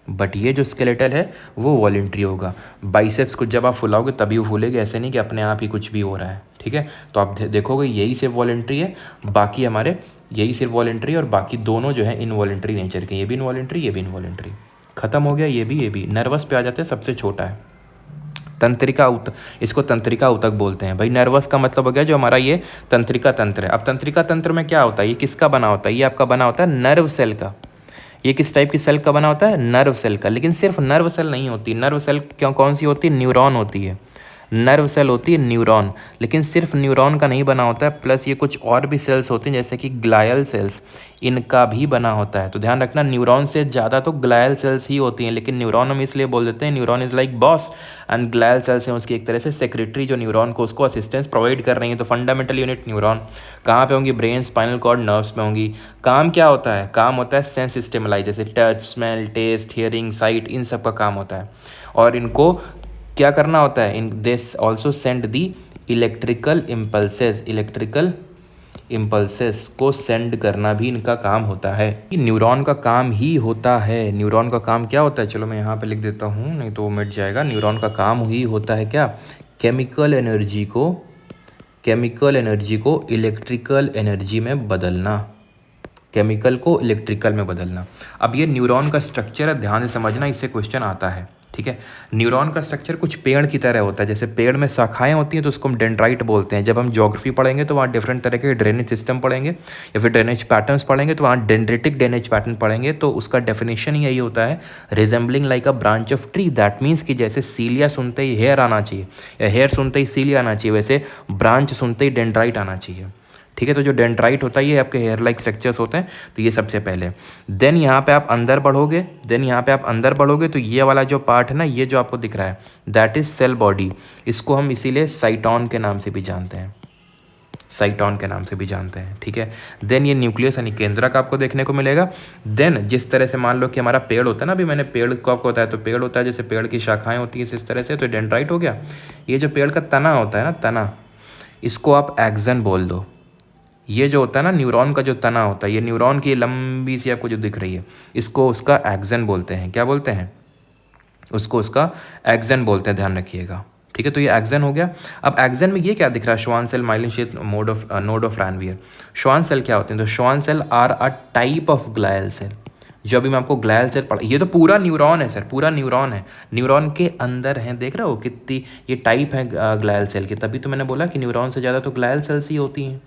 बट ये जो स्केलेटल है वो वॉलेंट्री होगा। बाइसेप्स को जब आप फुलाओगे तभी वो फूलेगे, ऐसे नहीं कि अपने आप ही कुछ भी हो रहा है, ठीक है। तो आप देखोगे यही सिर्फ वॉलेंट्री है, बाकी हमारे यही सिर्फ वॉलेंट्री, और बाकी दोनों जो है इनवॉलेंट्री नेचर के, ये भी इनवॉलेंट्री, ये भी इनवॉलेंट्री। खत्म हो गया ये भी। नर्वस पे आ जाते हैं, सबसे छोटा है तंत्रिका ऊतक, इसको तंत्रिका ऊतक बोलते हैं भाई। नर्वस का मतलब हो गया जो हमारा ये तंत्रिका तंत्र है। अब तंत्रिका तंत्र में क्या होता है, ये किसका बना होता है, ये आपका बना होता है नर्व सेल का। ये किस टाइप की सेल का बना होता है, नर्व सेल का। लेकिन सिर्फ नर्व सेल नहीं होती, नर्व सेल क्यों, कौन सी होती है, न्यूरॉन होती है, नर्व सेल होती है न्यूरॉन। लेकिन सिर्फ न्यूरॉन का नहीं बना होता है, प्लस ये कुछ और भी सेल्स होती हैं जैसे कि ग्लायल सेल्स, इनका भी बना होता है। तो ध्यान रखना, न्यूरॉन से ज़्यादा तो ग्लायल सेल्स ही होती हैं, लेकिन न्यूरॉन हम इसलिए बोल देते हैं neuron is like boss, and glial cells हैं उसकी एक तरह से सेक्रेटरी, जो न्यूरॉन को उसको असिस्टेंस प्रोवाइड कर रही है। तो फंडामेंटल यूनिट न्यूरॉन कहाँ पे होंगी, ब्रेन, स्पाइनल कॉर्ड, नर्व्स में होंगी। काम क्या होता है, काम होता है सेंस स्टिमुलाई, जैसे touch, smell, taste, hearing, sight, इन सब का काम होता है। और इनको क्या करना होता है, in this also send the electrical impulses, electrical impulses को सेंड करना भी इनका काम होता है। न्यूरॉन का काम ही होता है, न्यूरॉन का काम क्या होता है, चलो मैं यहाँ पे लिख देता हूँ नहीं तो वो मिट जाएगा। न्यूरॉन का काम ही होता है क्या, केमिकल एनर्जी को इलेक्ट्रिकल एनर्जी में बदलना, केमिकल को इलेक्ट्रिकल में बदलना। अब ये न्यूरॉन का स्ट्रक्चर है, ध्यान से समझना, इससे क्वेश्चन आता है, ठीक है। न्यूरॉन का स्ट्रक्चर कुछ पेड़ की तरह होता है, जैसे पेड़ में शाखाएं होती हैं तो उसको हम डेंड्राइट बोलते हैं। जब हम ज्योग्राफी पढ़ेंगे तो वहाँ डिफरेंट तरह के ड्रेनेज सिस्टम पढ़ेंगे या फिर ड्रेनेज पैटर्न्स पढ़ेंगे, तो वहाँ डेंड्रेटिक ड्रेनेज पैटर्न पढ़ेंगे, तो उसका डेफिनेशन यही होता है, resembling like a branch of tree. That means कि जैसे सीलिया सुनते ही हेयर आना चाहिए या हेयर सुनते ही सीलिया आना चाहिए, वैसे ब्रांच सुनते ही डेंड्राइट आना चाहिए, ठीक है। तो जो डेंड्राइट होता है ये आपके हेयर लाइक स्ट्रक्चर्स होते हैं, तो ये सबसे पहले। देन यहाँ पे आप अंदर बढ़ोगे, तो ये वाला जो पार्ट है ना, ये जो आपको दिख रहा है, दैट इज सेल बॉडी। इसको हम इसीलिए साइटोन के नाम से भी जानते हैं, साइटॉन के नाम से भी जानते हैं, ठीक है। देन ये न्यूक्लियस यानी केंद्रक आपको देखने को मिलेगा। देन जिस तरह से मान लो कि हमारा पेड़ होता है ना, अभी मैंने पेड़ को आपको बताया, तो पेड़ होता है जैसे पेड़ की शाखाएं होती है इस तरह से, तो डेंड्राइट हो गया। ये जो पेड़ का तना होता है ना, तना, इसको आप एक्सन बोल दो। ये जो होता है ना न्यूरॉन का जो तना होता है, ये न्यूरॉन की लंबी सी आपको जो दिख रही है, इसको उसका एक्सन बोलते हैं। क्या बोलते हैं उसको? उसका एक्सन बोलते हैं, ध्यान रखिएगा, ठीक है। तो ये एक्सन हो गया। अब एक्सन में ये क्या दिख रहा है? Schwann cell, myelin shell, node of Ranvier. Schwann cell क्या होते हैं? तो Schwann cell are a type of glial cell. जो अभी मैं आपको ग्लायल सेल पढ़ा, ये तो पूरा न्यूरॉन है सर, पूरा न्यूरॉन है, न्यूरॉन के अंदर है, देख रहे हो कितनी ये टाइप है ग्लायल सेल की। तभी तो मैंने बोला कि न्यूरॉन से ज़्यादा तो ग्लायल सेल्स ही होती हैं।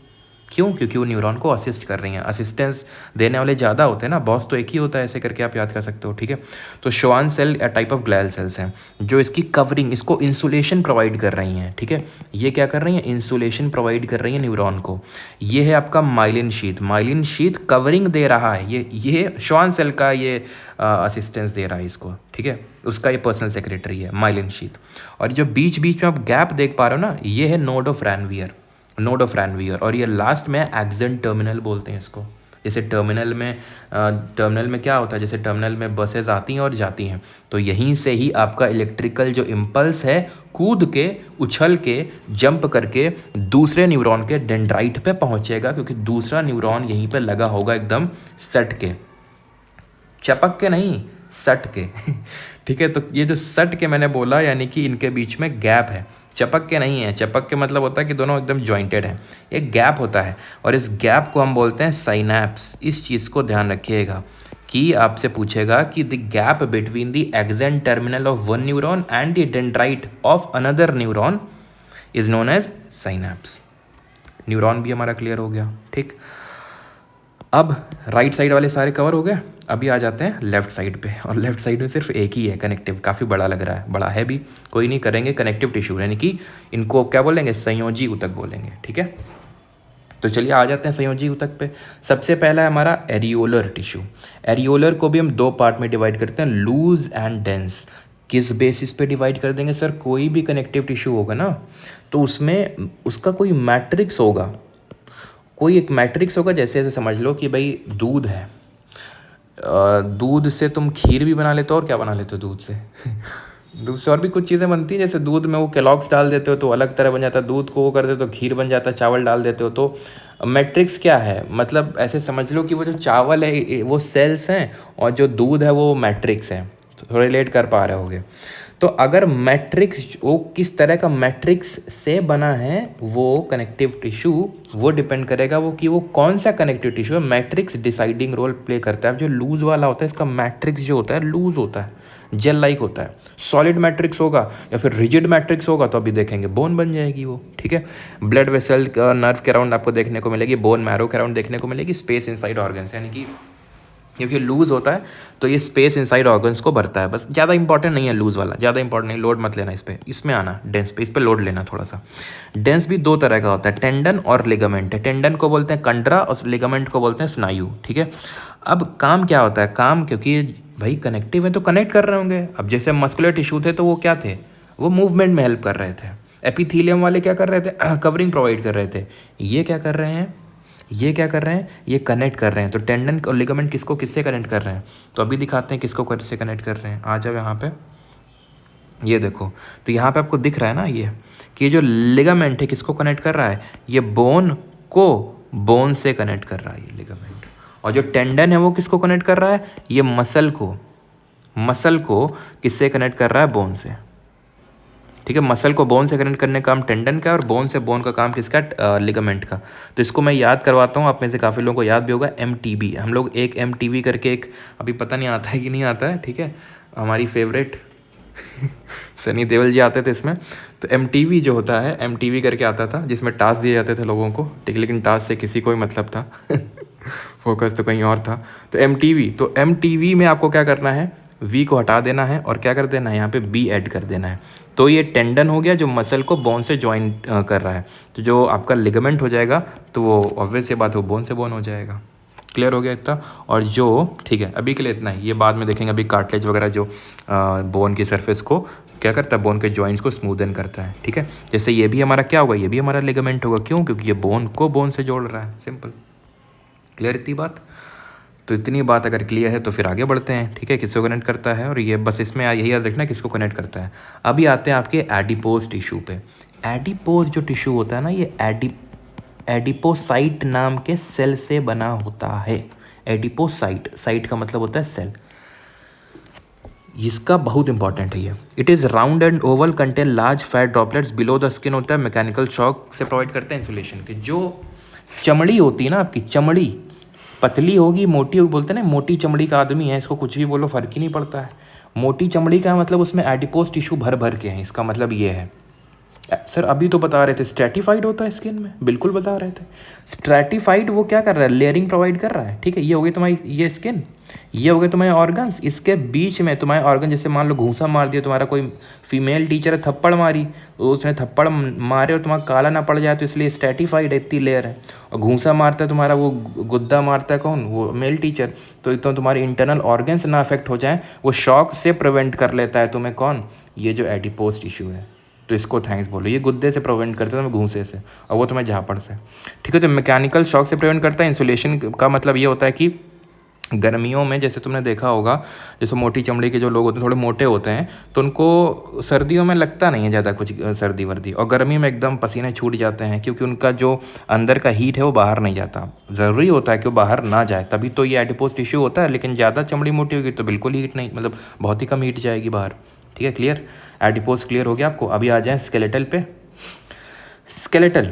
क्यों? क्योंकि वो न्यूरॉन को असिस्ट कर रही हैं, असिस्टेंस देने वाले ज़्यादा होते हैं ना, बॉस तो एक ही होता है, ऐसे करके आप याद कर सकते हो, ठीक है। तो Schwann cell type of glial cells हैं जो इसकी कवरिंग, इसको इंसुलेशन प्रोवाइड कर रही हैं, ठीक है। ये क्या कर रही हैं? इंसुलेशन प्रोवाइड कर रही हैं न्यूरॉन को। ये है आपका myelin sheath, myelin sheath covering दे रहा है, ये श्वान सेल का ये असिस्टेंस दे रहा है इसको, ठीक है। उसका ये पर्सनल सेक्रेटरी है माइलिन शीथ। और जो बीच बीच में आप गैप देख पा रहे हो ना, ये है node of Ranvier, node of Ranvier. और ये लास्ट में एक्सन टर्मिनल बोलते हैं इसको। जैसे टर्मिनल में क्या होता है? जैसे टर्मिनल में बसेस आती हैं और जाती हैं, तो यहीं से ही आपका इलेक्ट्रिकल जो इम्पल्स है कूद के, उछल के, जंप करके दूसरे न्यूरॉन के डेंड्राइट पे पहुंचेगा, क्योंकि दूसरा न्यूरॉन यहीं पे लगा होगा एकदम सट के, चपक के नहीं, सट के ठीक है। तो ये जो सट के मैंने बोला, यानी कि इनके बीच में गैप है, चपक के नहीं है। चपक के मतलब होता है कि दोनों एकदम जॉइंटेड हैं, एक गैप होता है, और इस गैप को हम बोलते हैं साइनैप्स। इस चीज़ को ध्यान रखिएगा कि आपसे पूछेगा कि the gap between the axon terminal of one neuron and the dendrite of another neuron is known as synapse. Neuron भी हमारा क्लियर हो गया, ठीक। अब राइट साइड वाले सारे कवर हो गए। अभी आ जाते हैं लेफ्ट साइड पे, और लेफ्ट साइड में सिर्फ एक ही है कनेक्टिव, काफ़ी बड़ा लग रहा है, बड़ा है भी, कोई नहीं, करेंगे कनेक्टिव टिश्यू, यानी कि इनको क्या बोलेंगे? संयोजी ऊतक बोलेंगे, ठीक है। तो चलिए आ जाते हैं संयोजी ऊतक पे। सबसे पहला है हमारा एरियोलर टिश्यू। एरियोलर को भी हम दो पार्ट में डिवाइड करते हैं, लूज एंड डेंस। किस बेसिस पे डिवाइड कर देंगे सर? कोई भी कनेक्टिव टिश्यू होगा ना, तो उसमें उसका कोई मैट्रिक्स होगा, कोई एक मैट्रिक्स होगा। जैसे ऐसे समझ लो कि भाई दूध है, दूध से तुम खीर भी बना लेते हो, और क्या बना लेते हो दूध से दूध से और भी कुछ चीज़ें बनती हैं। जैसे दूध में वो केलॉग्स डाल देते हो तो अलग तरह बन जाता है, दूध को वो कर देते हो तो खीर बन जाता है, चावल डाल देते हो तो मैट्रिक्स क्या है? मतलब ऐसे समझ लो कि वो जो चावल है वो सेल्स हैं, और जो दूध है वो मैट्रिक्स है। तो रिलेट कर पा रहे होगे। तो अगर मैट्रिक्स, वो किस तरह का मैट्रिक्स से बना है वो कनेक्टिव टिश्यू, वो डिपेंड करेगा वो कि वो कौन सा कनेक्टिव टिश्यू है। मैट्रिक्स डिसाइडिंग रोल प्ले करता है। जो लूज वाला होता है, इसका मैट्रिक्स जो होता है लूज होता है, जेल लाइक होता है। सॉलिड मैट्रिक्स होगा या फिर रिजिड मैट्रिक्स होगा तो अभी देखेंगे बोन बन जाएगी वो, ठीक है। ब्लड वेसल, नर्व के अराउंड आपको देखने को मिलेगी, बोन मैरो के अराउंड देखने को मिलेगी, स्पेस इनसाइड ऑर्गन्स, यानी कि क्योंकि लूज़ होता है तो ये स्पेस इनसाइड ऑर्गन्स को भरता है। बस ज़्यादा इंपॉर्टेंट नहीं है लूज़ वाला, ज़्यादा इंपॉर्टेंट नहीं, लोड मत लेना इस पर, इसमें आना डेंस पे, इस पर लोड लेना थोड़ा सा। डेंस भी दो तरह का होता है, टेंडन और लिगामेंट। टेंडन को बोलते हैं कंडरा और लिगामेंट को बोलते हैं स्नायु, ठीक है। अब काम क्या होता है? काम, क्योंकि भाई कनेक्टिव है तो कनेक्ट कर रहे होंगे। अब जैसे मस्कुलर टिश्यू थे तो वो क्या थे? वो मूवमेंट में हेल्प कर रहे थे। एपिथेलियम वाले क्या कर रहे थे? कवरिंग प्रोवाइड कर रहे थे। ये क्या कर रहे हैं? ये क्या कर रहे हैं? ये कनेक्ट कर रहे हैं। तो टेंडन और लिगामेंट किसको किससे कनेक्ट कर रहे हैं? तो अभी दिखाते हैं किसको किससे कनेक्ट कर रहे हैं। आ जाओ यहाँ पे, ये देखो। तो यहाँ पे आपको दिख रहा है ना ये कि ये जो लिगामेंट है किसको कनेक्ट कर रहा है? ये बोन को बोन से कनेक्ट कर रहा है ये लिगामेंट। और जो टेंडन है वो किसको कनेक्ट कर रहा है? ये मसल को किससे कनेक्ट कर रहा है? बोन से, ठीक है। मसल को बोन से कनेक्ट करने का काम टेंडन का, और बोन से बोन का काम किसका? लिगामेंट का। तो इसको मैं याद करवाता हूँ, आप में से काफ़ी लोगों को याद भी होगा, MTB। हम लोग एक MTB करके एक, अभी पता नहीं आता है कि नहीं आता है, ठीक है, हमारी फेवरेट सनी देओल जी आते थे इसमें। तो MTV जो होता है, MTV करके आता था, जिसमें टास्क दिए जाते थे लोगों को, ठीक है, लेकिन टास्क से किसी को ही मतलब था फोकस तो कहीं और था। तो MTV में आपको क्या करना है? V को हटा देना है और क्या कर देना है? यहाँ पे B ऐड कर देना है। तो ये टेंडन हो गया जो मसल को बोन से ज्वाइन कर रहा है। तो जो आपका लिगामेंट हो जाएगा तो वो ऑब्वियस ये बात है, वो बोन से बोन हो जाएगा। क्लियर हो गया इतना? और जो, ठीक है, अभी के लिए इतना ही, ये बाद में देखेंगे। अभी कार्टिलेज वगैरह जो बोन की सरफेस को क्या करता है, बोन के जॉइंट्स को स्मूदन करता है। ठीक है, जैसे ये भी हमारा क्या होगा, ये भी हमारा लिगामेंट होगा। क्यों? क्योंकि ये बोन को बोन से जोड़ रहा है। सिंपल, क्लियर इतनी बात? तो इतनी बात अगर क्लियर है तो फिर आगे बढ़ते हैं। ठीक है, किसको कनेक्ट करता है, और ये बस इसमें यही याद रखना किसको कनेक्ट करता है। अभी आते हैं आपके एडिपोज टिश्यू पे। एडिपोज जो टिश्यू होता है ना, ये एडिपोसाइट नाम के सेल से बना होता है। एडिपोसाइट, साइट का मतलब होता है सेल। इसका बहुत इंपॉर्टेंट है ये। It is round and Oval, contain large fat droplets below the skin, होता है मैकेनिकल शॉक से प्रोवाइड करते हैं इंसुलेशन के। जो चमड़ी होती है ना आपकी, चमड़ी पतली होगी मोटी होगी, बोलते हैं ना मोटी चमड़ी का आदमी है, इसको कुछ भी बोलो फ़र्क ही नहीं पड़ता है। मोटी चमड़ी का मतलब उसमें एडिपोज टिश्यू भर भर के हैं, इसका मतलब ये है। सर अभी तो बता रहे थे स्ट्रैटिफाइड होता है स्किन में, बिल्कुल बता रहे थे। स्ट्रैटिफाइड वो क्या कर रहा है, लेयरिंग प्रोवाइड कर रहा है। ठीक है, ये हो गई तुम्हारी ये स्किन, ये हो गए तुम्हारे ऑर्गन्स, इसके बीच में तुम्हारे ऑर्गन, जैसे मान लो घूंसा मार दिया तुम्हारा कोई फीमेल टीचर है, थप्पड़ मारी, तो उसने थप्पड़ मारे और तुम्हारा काला ना पड़ जाए, तो इसलिए स्ट्रैटिफाइड इतनी लेयर है। और घूंसा मारता है तुम्हारा, वो गुद्दा मारता है कौन, वो मेल टीचर, तो इतना तुम्हारे इंटरनल ऑर्गन्स ना अफेक्ट हो जाए, वो शॉक से प्रिवेंट कर लेता है तुम्हें। कौन? ये जो एडिपोज टिश्यू है, तो इसको थैंक्स बोलो। ये गुद्दे से प्रिवेंट करता है तुम्हें घूंसे से, और वो तुम्हें झापड़ से। ठीक है, तो मैकेनिकल शॉक से प्रिवेंट करता है। इंसुलेशन का मतलब ये होता है कि गर्मियों में जैसे तुमने देखा होगा, जैसे मोटी चमड़ी के जो लोग होते हैं, थोड़े मोटे होते हैं, तो उनको सर्दियों में लगता नहीं है ज़्यादा कुछ सर्दी वर्दी, और गर्मी में एकदम पसीने छूट जाते हैं, क्योंकि उनका जो अंदर का हीट है वो बाहर नहीं जाता। ज़रूरी होता है कि वो बाहर ना जाए, तभी तो ये एडिपोज टिश्यू होता है। लेकिन ज़्यादा चमड़ी मोटी होगी तो बिल्कुल हीट नहीं, मतलब बहुत ही कम हीट जाएगी बाहर। ठीक है, क्लियर? एडिपोज क्लियर हो गया आपको। अभी आ जाए स्केलेटल पे। स्केलेटल,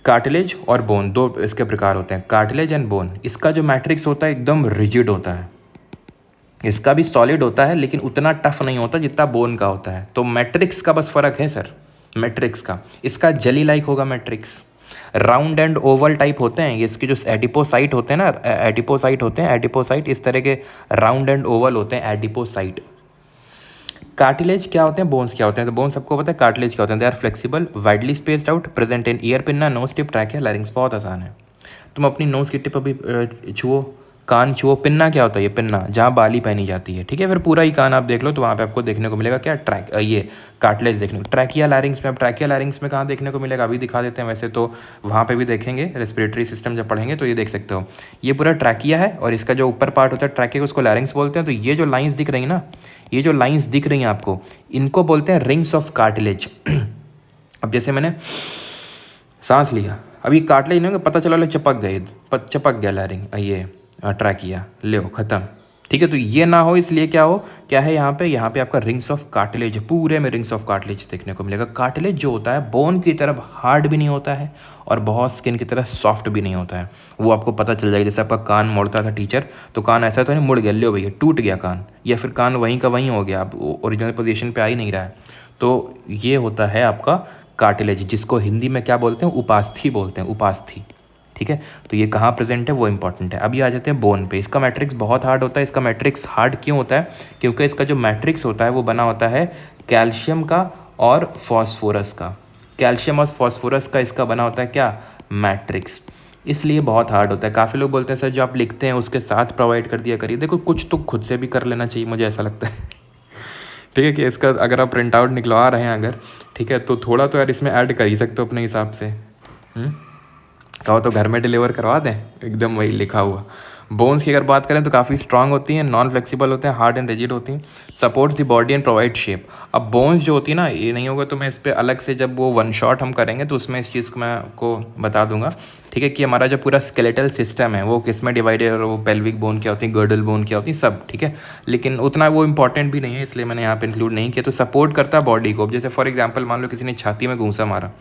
कार्टिलेज और बोन, दो इसके प्रकार होते हैं, कार्टिलेज एंड बोन। इसका जो मैट्रिक्स होता है एकदम रिजिड होता है, इसका भी सॉलिड होता है, लेकिन उतना टफ नहीं होता जितना बोन का होता है। तो मैट्रिक्स का बस फ़र्क है सर, मैट्रिक्स का। इसका जेली लाइक होगा matrix, round and Oval type होते हैं। इसके जो एडिपोसाइट होते हैं ना, एडिपोसाइट इस तरह के राउंड एंड ओवल होते हैं एडिपोसाइट। कार्टिलेज क्या होते हैं, बोन्स क्या होते हैं? तो बोन सबको पता है, कार्टिलेज क्या होते हैं? They are flexible, widely spaced out, present in ear, pinna, nose tip, trachea, larynx. बहुत आसान है, तुम अपनी नोज की टिप अभी छुओ, कान छुओ। पिन्ना क्या होता है? ये पिन्ना जहाँ बाली पहनी जाती है। ठीक है, फिर पूरा ही कान आप देख लो तो वहाँ पे आपको देखने को मिलेगा क्या, ये कार्टिलेज देखने को। ट्रैकिया लैरिंग्स में, अब ट्रैकिया लैरिंग्स में कहाँ देखने को मिलेगा, अभी दिखा देते हैं। वैसे तो वहाँ पे भी देखेंगे, रेस्पिरेटरी सिस्टम जब पढ़ेंगे तो ये देख सकते हो। ये पूरा ट्रैकिया है, और इसका जो ऊपर पार्ट होता है ट्रैकिया, उसको लैरिंग्स बोलते हैं। तो ये जो लाइन्स दिख रही है ना, ये जो लाइन्स दिख रही हैं आपको, इनको बोलते हैं रिंग्स ऑफ कार्टिलेज। अब जैसे मैंने सांस लिया, अभी कार्टिलेज नहीं, पता चला चपक गया लैरिंग, ये ट्रैकिया, ले ख़त्म। ठीक है, तो ये ना हो इसलिए क्या है यहाँ पे आपका रिंग्स ऑफ कार्टिलेज, पूरे में रिंग्स ऑफ कार्टिलेज देखने को मिलेगा। कार्टिलेज जो होता है बोन की तरफ हार्ड भी नहीं होता है, और बहुत स्किन की तरह सॉफ्ट भी नहीं होता है। वो आपको पता चल जाएगा। जैसे आपका कान मोड़ता था टीचर, तो कान ऐसा तो नहीं मुड़ गया, लो भैया टूट गया कान, या फिर कान वहीं का वहीं हो गया, अब ओरिजिनल पोजीशन पे आ ही नहीं रहा है। तो ये होता है आपका कार्टिलेज, जिसको हिंदी में क्या बोलते हैं, उपास्थि बोलते हैं, उपास्थि। ठीक है, तो ये कहाँ प्रेजेंट है वो इंपॉर्टेंट है। अभी आ जाते हैं बोन पे। इसका मैट्रिक्स बहुत हार्ड होता है। इसका मैट्रिक्स हार्ड क्यों होता है? क्योंकि इसका जो मैट्रिक्स होता है वो बना होता है कैल्शियम का और फॉस्फोरस का। कैल्शियम और फॉस्फोरस का इसका बना होता है क्या, मैट्रिक्स, इसलिए बहुत हार्ड होता है। काफ़ी लोग बोलते हैं सर जो आप लिखते हैं उसके साथ प्रोवाइड कर दिया करिए। देखो कुछ तो खुद से भी कर लेना चाहिए, मुझे ऐसा लगता है। ठीक है, कि इसका अगर आप प्रिंट आउट निकलवा रहे हैं अगर, ठीक है, तो थोड़ा तो यार इसमें ऐड कर ही सकते हो अपने हिसाब से। कहो तो घर में डिलीवर करवा दें, एकदम वही लिखा हुआ। बोन्स की अगर बात करें तो काफ़ी स्ट्रांग होती हैं, नॉन फ्लेक्सिबल होते हैं, हार्ड एंड रिजिड होती हैं, supports the body and provide shape. अब बोन्स जो होती है ना, ये नहीं होगा तो मैं इस पर अलग से जब वो वन शॉट हम करेंगे तो उसमें इस चीज़ को मैं आपको बता दूंगा। ठीक है, कि हमारा जो पूरा स्केलेटल सिस्टम है वो किस में डिवाइडेड, और वो पेल्विक बोन क्या होती है, गर्डल बोन क्या होती है, सब। ठीक है, लेकिन उतना वो इंपॉर्टेंट भी नहीं है, इसलिए मैंने यहाँ पे इंक्लूड नहीं किया। तो सपोर्ट करता है बॉडी को। जैसे फॉर एग्जाम्पल मान लो किसी ने छाती में घूंसा मारा,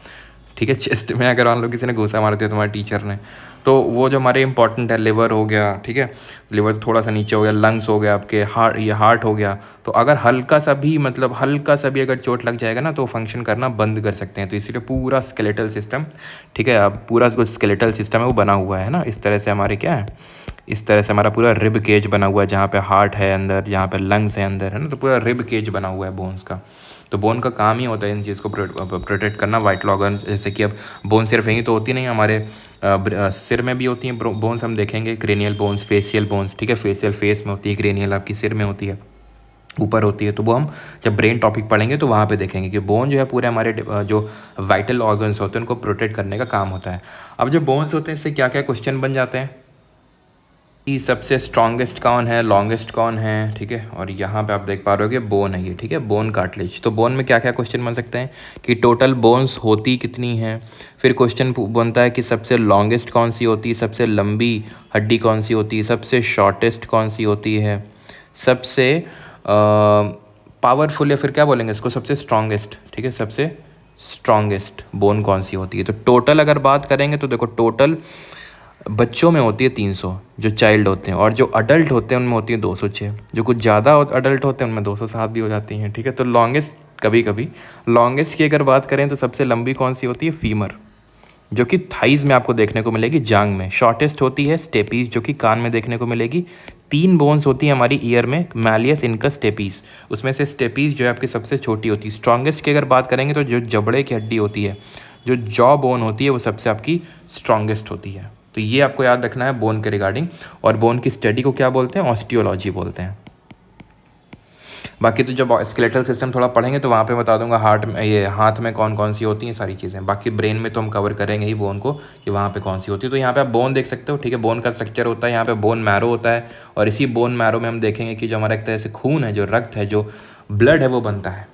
ठीक है, चेस्ट में अगर मान लो किसी ने घूसा मार दिया तुम्हारे टीचर ने, तो वो जो हमारे इंपॉर्टेंट है, लिवर हो गया, ठीक है, लिवर थोड़ा सा नीचे हो गया, लंग्स हो गया आपके, हार्ट हो गया, तो अगर हल्का सा भी अगर चोट लग जाएगा ना तो फंक्शन करना बंद कर सकते हैं। तो इसीलिए पूरा स्केलेटल सिस्टम, ठीक है, अब पूरा जो स्केलेटल सिस्टम है वो बना हुआ है ना इस तरह से। हमारे क्या है, इस तरह से हमारा पूरा रिब केज बना हुआ है, जहाँ पे हार्ट है अंदर, जहाँ पे लंग्स है अंदर, है ना, तो पूरा रिब केज बना हुआ है बोन्स का। तो बोन का काम ही होता है इन चीज़ को प्रोटेक्ट करना, वाइटल ऑर्गन। जैसे कि अब बोन सिर्फ यहीं तो होती नहीं, हमारे सिर में भी होती हैं बोन्स, हम देखेंगे क्रेनियल बोन्स, फेशियल बोन्स। ठीक है, फेशियल फेस में होती है, क्रेनियल आपकी सिर में होती है। ऊपर होती है। तो वो हम जब ब्रेन टॉपिक पढ़ेंगे तो वहाँ पे देखेंगे कि बोन जो है पूरे हमारे जो वाइटल ऑर्गन्स होते हैं उनको प्रोटेक्ट करने का काम होता है। अब जो बोन्स होते हैं इससे क्या क्या क्वेश्चन बन जाते हैं कि सबसे स्ट्रॉन्गेस्ट कौन है, लॉन्गेस्ट कौन है, ठीक है। और यहाँ पे आप देख पा रहे हो कि बोन है ये, ठीक है, बोन कार्टिलेज। तो बोन में क्या क्या क्वेश्चन बन सकते हैं कि टोटल बोन्स होती कितनी हैं। फिर क्वेश्चन बनता है कि सबसे लॉन्गेस्ट कौन सी होती है, सबसे लंबी हड्डी कौन सी होती है, सबसे शॉर्टेस्ट कौन सी होती है, सबसे पावरफुल, या फिर क्या बोलेंगे इसको, सबसे स्ट्रॉन्गेस्ट, ठीक है, सबसे स्ट्रॉन्गेस्ट बोन कौन सी होती है। तो टोटल अगर बात करेंगे तो देखो टोटल बच्चों में होती है 300 जो चाइल्ड होते हैं, और जो अडल्ट होते हैं उनमें होती है 206। जो कुछ ज़्यादा अडल्ट होते हैं उनमें 207 भी हो जाती हैं, ठीक है। तो लॉन्गेस्ट, कभी कभी लॉन्गेस्ट की अगर बात करें तो सबसे लंबी कौन सी होती है, फीमर, जो कि थाइज में आपको देखने को मिलेगी, जांग में। शॉर्टेस्ट होती है स्टेपीज, जो कि कान में देखने को मिलेगी। 3 बोन्स होती हैं हमारी ईयर में, मैलियस, इनकस, स्टेपीज। उसमें से स्टेपीज जो है आपकी सबसे छोटी होती है। स्ट्रॉन्गेस्ट की अगर बात करेंगे तो जो जबड़े की हड्डी होती है, जो जॉ बोन होती है, वो सबसे आपकी स्ट्रॉन्गेस्ट होती है। तो ये आपको याद रखना है बोन के रिगार्डिंग। और बोन की स्टडी को क्या बोलते हैं, ऑस्टियोलॉजी बोलते हैं। बाकी तो जब स्केलेटल सिस्टम थोड़ा पढ़ेंगे तो वहाँ पे बता दूंगा हार्ट में, ये हाथ में कौन कौन सी होती हैं सारी चीज़ें। बाकी ब्रेन में तो हम कवर करेंगे ही बोन को कि वहाँ पे कौन सी होती है। तो यहाँ पे आप बोन देख सकते हो, ठीक है। बोन का स्ट्रक्चर होता है, यहाँ पे बोन मैरो होता है, और इसी बोन मैरो में हम देखेंगे कि जो हमारा एक तरह से खून है, जो रक्त है, जो ब्लड है, वो बनता है।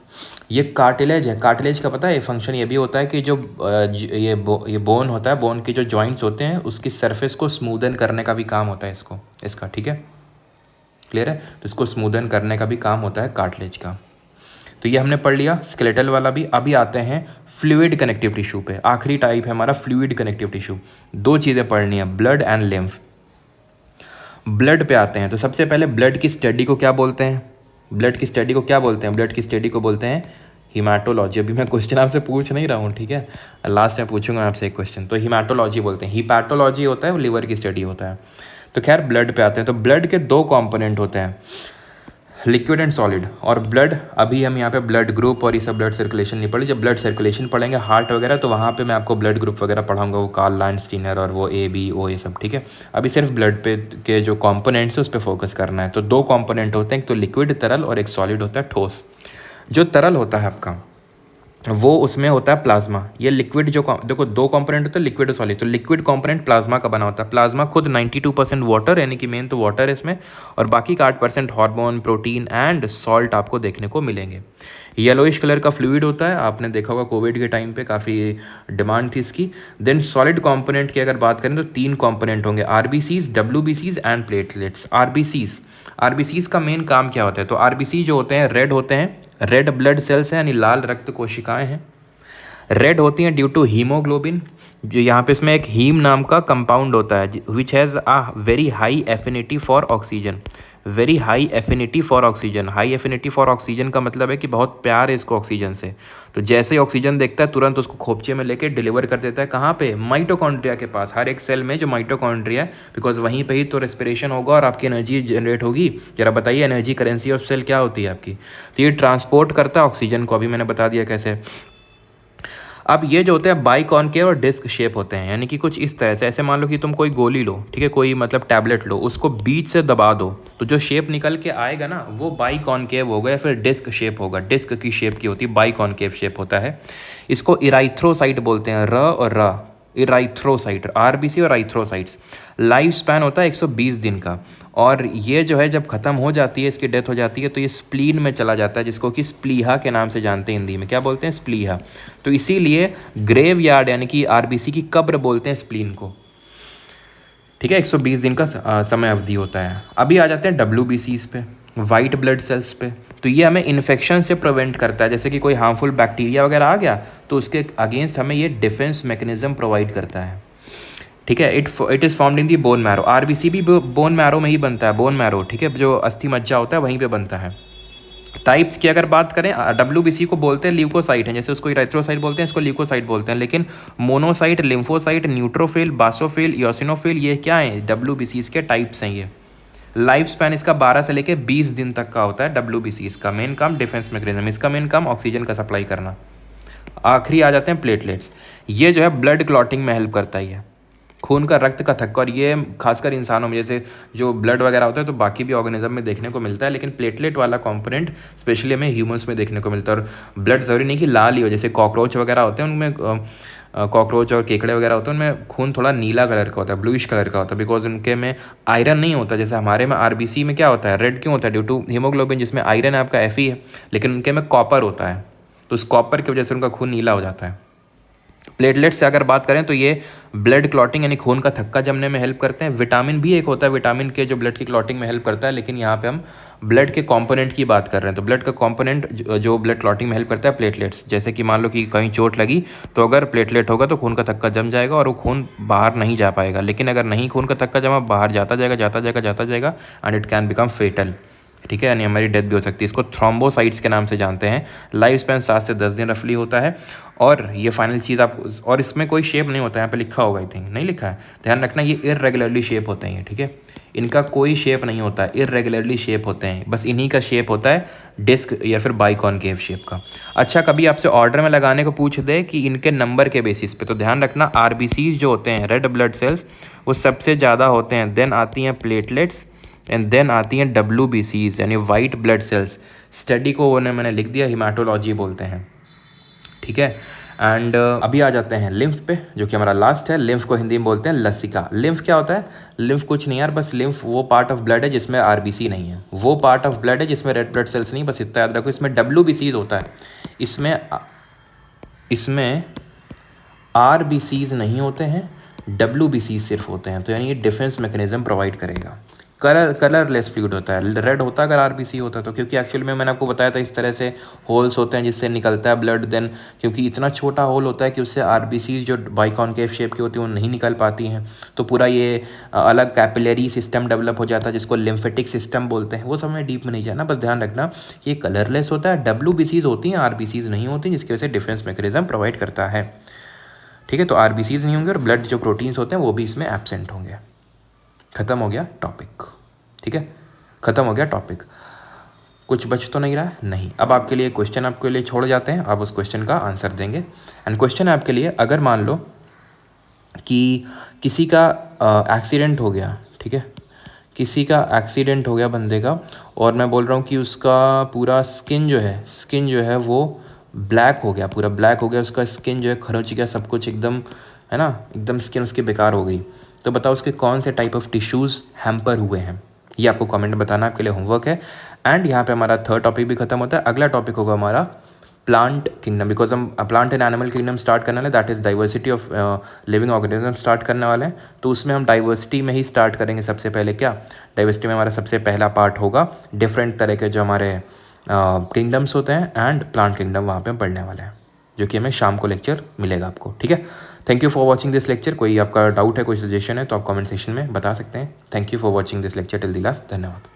ये कार्टिलेज है। कार्टिलेज का पता है फंक्शन ये भी होता है कि जो ये बोन होता है, बोन के जो जॉइंट्स होते हैं उसकी सरफेस को स्मूदन करने का भी काम होता है इसका, ठीक है, क्लियर है। तो इसको स्मूदन करने का भी काम होता है कार्टिलेज का। तो ये हमने पढ़ लिया स्केलेटल वाला भी। अभी आते हैं फ्लूइड कनेक्टिव टिश्यू पे। आखिरी टाइप है हमारा फ्लूइड कनेक्टिव टिश्यू। 2 चीज़ें पढ़नी है, ब्लड एंड लिम्फ। ब्लड पे आते हैं तो सबसे पहले ब्लड की स्टडी को क्या बोलते हैं, ब्लड की स्टडी को क्या बोलते हैं, ब्लड की स्टडी को बोलते हैं हिमाटोलॉजी। अभी मैं क्वेश्चन आपसे पूछ नहीं रहा हूँ, ठीक है, लास्ट में पूछूंगा आपसे एक क्वेश्चन। तो हिमाटोलॉजी बोलते हैं। हिपैटोलॉजी होता है वो लिवर की स्टडी होता है। तो खैर ब्लड पे आते हैं। तो ब्लड के 2 कंपोनेंट होते हैं, लिक्विड एंड सॉलिड। और ब्लड, अभी हम यहाँ पे ब्लड ग्रुप और ये सब ब्लड सर्कुलेशन नहीं पढ़ी। जब ब्लड सर्कुलेशन पढ़ेंगे हार्ट वगैरह तो वहाँ पे मैं आपको ब्लड ग्रुप वगैरह पढ़ाऊंगा, वो कार्ल लैंडस्टीनर और वो A B O ये सब, ठीक है। अभी सिर्फ ब्लड पे के जो कंपोनेंट्स है उस पर फोकस करना है। तो 2 कंपोनेंट होते हैं, एक तो लिक्विड तरल और एक सॉलिड होता है ठोस। जो तरल होता है आपका वो उसमें होता है प्लाज्मा। ये लिक्विड जो देखो 2 कंपोनेंट होते हैं, लिक्विड और सॉलिड। तो लिक्विड कंपोनेंट प्लाज्मा का बना होता है। प्लाज्मा खुद 92% वाटर, यानी कि मेन तो वाटर है इसमें, और बाकी का 8% हार्मोन, प्रोटीन एंड सॉल्ट आपको देखने को मिलेंगे। येलोइश कलर का फ्लूइड होता है, आपने देखा होगा कोविड के टाइम पे काफ़ी डिमांड थी इसकी। देन सॉलिड कंपोनेंट की अगर बात करें तो 3 कंपोनेंट होंगे, RBCs, WBCs and platelets. RBCs का मेन काम क्या होता है, तो आरबीसी जो होते हैं रेड होते हैं, रेड ब्लड सेल्स हैं, यानी लाल रक्त कोशिकाएं हैं। रेड होती हैं ड्यू टू हीमोग्लोबिन, जो यहाँ पे इसमें एक हीम नाम का कंपाउंड होता है which has a very high affinity for oxygen. Very high affinity for oxygen. High affinity for oxygen का मतलब है कि बहुत प्यार है इसको ऑक्सीजन से। तो जैसे ही ऑक्सीजन देखता है तुरंत उसको खोपचे में लेके डिलीवर कर देता है। कहाँ पे, माइटोकॉन्ड्रिया के पास। हर एक सेल में जो माइटोकॉन्ड्रिया है, बिकॉज वहीं पे ही तो रेस्पिरेशन होगा और आपकी एनर्जी जनरेट होगी। जरा बताइए एनर्जी करेंसी ऑफ सेल क्या होती है आपकी। तो ये ट्रांसपोर्ट करता है ऑक्सीजन को, अभी मैंने बता दिया कैसे। अब ये जो होते हैं बाइकॉनकेव और डिस्क शेप होते हैं, यानी कि कुछ इस तरह से, ऐसे मान लो कि तुम कोई गोली लो, ठीक है, कोई मतलब टैबलेट लो, उसको बीच से दबा दो तो जो शेप निकल के आएगा ना वो बाइकॉनकेव होगा या फिर डिस्क शेप होगा। डिस्क की शेप की होती है, बाइकॉनकेव शेप होता है। इसको इराइथ्रोसाइट बोलते हैं, र और र, इराइथ्रोसाइट, आरबीसी और आइथ्रोसाइट्स। लाइफ स्पैन होता है 120 दिन का, और ये जो है जब ख़त्म हो जाती है, इसकी डेथ हो जाती है, तो ये स्प्लीन में चला जाता है, जिसको कि स्प्लीहा के नाम से जानते हैं हिंदी में। क्या बोलते हैं, स्प्लीहा। तो इसीलिए ग्रेव यार्ड यानी कि आरबीसी की कब्र बोलते हैं स्प्लीन को, ठीक है। 120 दिन का समय अवधि होता है। अभी आ जाते हैं WBCs पे, वाइट ब्लड सेल्स पे। तो ये हमें इन्फेक्शन से प्रिवेंट करता है, जैसे कि कोई हार्मफुल बैक्टीरिया वगैरह आ गया तो उसके अगेंस्ट हमें ये डिफेंस मैकेनिज्म प्रोवाइड करता है, ठीक है। It is formed in the bone marrow. RBC भी बोन मैरो में ही बनता है, बोन मैरो, ठीक है, जो अस्थि मज्जा होता है वहीं पे बनता है। टाइप्स की अगर बात करें, WBC को बोलते हैं ल्यूकोसाइट हैं, जैसे उसको इरेथ्रोसाइट बोलते हैं, इसको ल्यूकोसाइट बोलते हैं। लेकिन मोनोसाइट, लिम्फोसाइट, न्यूट्रोफिल, बासोफिल, योसिनोफिल, ये क्या है, WBCs के टाइप्स हैं ये। लाइफ स्पैन इसका 12 से लेकर 20 दिन तक का होता है। WBCs का मेन काम डिफेंस मैकेनिज्म, इसका मेन काम ऑक्सीजन का सप्लाई करना। आखिरी आ जाते हैं प्लेटलेट्स। ये जो है ब्लड क्लॉटिंग में हेल्प करता ही है, खून का, रक्त का थक्का, और ये खासकर इंसानों में जैसे जो ब्लड वगैरह होता है तो बाकी भी ऑर्गेनिज्म में देखने को मिलता है, लेकिन प्लेटलेट वाला कंपोनेंट स्पेशली हमें ह्यूमंस में देखने को मिलता है। और ब्लड ज़रूरी नहीं कि लाल ही हो, जैसे कॉकरोच वगैरह होते हैं उनमें कॉकरोच और केकड़े वगैरह होते हैं उनमें खून थोड़ा नीला कलर का होता है, ब्लूइश कलर का होता है, बिकॉज उनके में आयरन नहीं होता। जैसे हमारे में आरबीसी में क्या होता है, रेड क्यों होता है, ड्यू टू हीमोग्लोबिन जिसमें आयरन है आपका Fe है, लेकिन उनके में कॉपर होता है, तो उस कॉपर की वजह से उनका खून नीला हो जाता है। प्लेटलेट्स से अगर बात करें तो ये ब्लड क्लॉटिंग यानी खून का थक्का जमने में हेल्प करते हैं। विटामिन भी एक होता है, विटामिन के जो ब्लड की क्लॉटिंग में हेल्प करता है, लेकिन यहाँ पे हम ब्लड के कंपोनेंट की बात कर रहे हैं। तो ब्लड का कंपोनेंट जो ब्लड क्लॉटिंग में हेल्प करता है प्लेटलेट्स। जैसे कि मान लो कि कहीं चोट लगी तो अगर प्लेटलेट होगा तो खून का थक्का जम जाएगा और वो खून बाहर नहीं जा पाएगा, लेकिन अगर नहीं खून का थक्का जमा, बाहर जाता जाएगा जाता जाएगा जाता जाएगा and it can become fatal. ठीक है, यानी हमारी डेथ भी हो सकती है। इसको थ्रोम्बोसाइट्स के नाम से जानते हैं। लाइफ स्पैन 7 से 10 दिन रफली होता है। और ये फाइनल चीज़ आप, और इसमें कोई शेप नहीं होता है, यहाँ पे लिखा होगा, आई थिंक नहीं लिखा है, ध्यान रखना, ये इरेगुलरली शेप होते हैं। ठीक है, इनका कोई शेप नहीं होता है, इरेगुलरली शेप होते हैं, बस इन्हीं का शेप होता है डिस्क या फिर बाइकॉनकेव शेप का। अच्छा, कभी आपसे ऑर्डर में लगाने को पूछ दे कि इनके नंबर के बेसिस पे, तो ध्यान रखना आरबीसीज जो होते हैं, रेड ब्लड सेल्स, वो सबसे ज़्यादा होते हैं, देन आती हैं प्लेटलेट्स एंड देन आती हैं WBCs यानी वाइट ब्लड सेल्स। स्टडी को मैंने लिख दिया, हिमाटोलॉजी बोलते हैं। ठीक है, एंड अभी आ जाते हैं लिम्फ पे, जो कि हमारा लास्ट है। लिम्फ को हिंदी में बोलते हैं लसिका। लिम्फ क्या होता है? लिम्फ कुछ नहीं यार, बस लिम्फ वो पार्ट ऑफ ब्लड है जिसमें आरबीसी नहीं है, वो पार्ट ऑफ ब्लड है जिसमें रेड ब्लड सेल्स नहीं, बस इतना याद रखो। इसमें WBCs होता है, इसमें RBCs नहीं होते हैं, WBCs सिर्फ होते हैं। तो यानी ये डिफेंस मैकेनिज्म प्रोवाइड करेगा। कलरलेस फ्लूइड होता है, रेड होता है अगर आरबीसी होता है तो, क्योंकि एक्चुअली में मैंने आपको बताया था इस तरह से होल्स होते हैं जिससे निकलता है ब्लड। देन क्योंकि इतना छोटा होल होता है कि उससे आरबीसी जो बाइकॉनकेव शेप की होती है वो नहीं निकल पाती हैं, तो पूरा ये अलग कैपिलरी सिस्टम डेवलप हो जाता है जिसको लिम्फेटिक सिस्टम बोलते हैं। वो सब में डीप में नहीं जाना, बस ध्यान रखना ये कलरलेस होता है, WBCs होती हैं, RBCs नहीं होती, जिसकी वजह से डिफेंस मैकेनिज्म प्रोवाइड करता है। ठीक है, तो RBCs नहीं होंगे और ब्लड जो प्रोटीन्स होते हैं वो भी इसमें एब्सेंट होंगे। ख़त्म हो गया टॉपिक। ठीक है, ख़त्म हो गया टॉपिक। कुछ बच तो नहीं रहा है? नहीं। अब आपके लिए क्वेश्चन आपके लिए छोड़ जाते हैं, आप उस क्वेश्चन का आंसर देंगे। एंड क्वेश्चन है आपके लिए, अगर मान लो कि किसी का एक्सीडेंट हो गया, ठीक है, किसी का एक्सीडेंट हो गया बंदे का, और मैं बोल रहा हूँ कि उसका पूरा स्किन जो है वो ब्लैक हो गया, पूरा ब्लैक हो गया, उसका स्किन जो है खरोच गया, सब कुछ एकदम, है ना, एकदम स्किन उसकी बेकार हो गई। तो बताओ उसके कौन से टाइप ऑफ टिश्यूज़ हैम्पर हुए हैं, ये आपको कमेंट में बताना, आपके लिए होमवर्क है। एंड यहाँ पे हमारा थर्ड टॉपिक भी खत्म होता है। अगला टॉपिक होगा हमारा प्लांट किंगडम, बिकॉज हम plant and animal kingdom start करने वाले, that is diversity of living organism start करने वाले हैं। तो उसमें हम डाइवर्सिटी में ही स्टार्ट करेंगे। सबसे पहले क्या, डाइवर्सिटी में हमारा सबसे पहला पार्ट होगा डिफरेंट तरह के जो हमारे किंगडम्स होते हैं, एंड प्लांट किंगडम वहाँ पे हम पढ़ने वाले हैं, जो कि हमें शाम को लेक्चर मिलेगा आपको। ठीक है, thank you for watching this lecture. कोई आपका डाउट है, कोई सजेशन है तो आप कमेंट सेक्शन में बता सकते हैं। Thank you for watching this lecture till the last. धन्यवाद।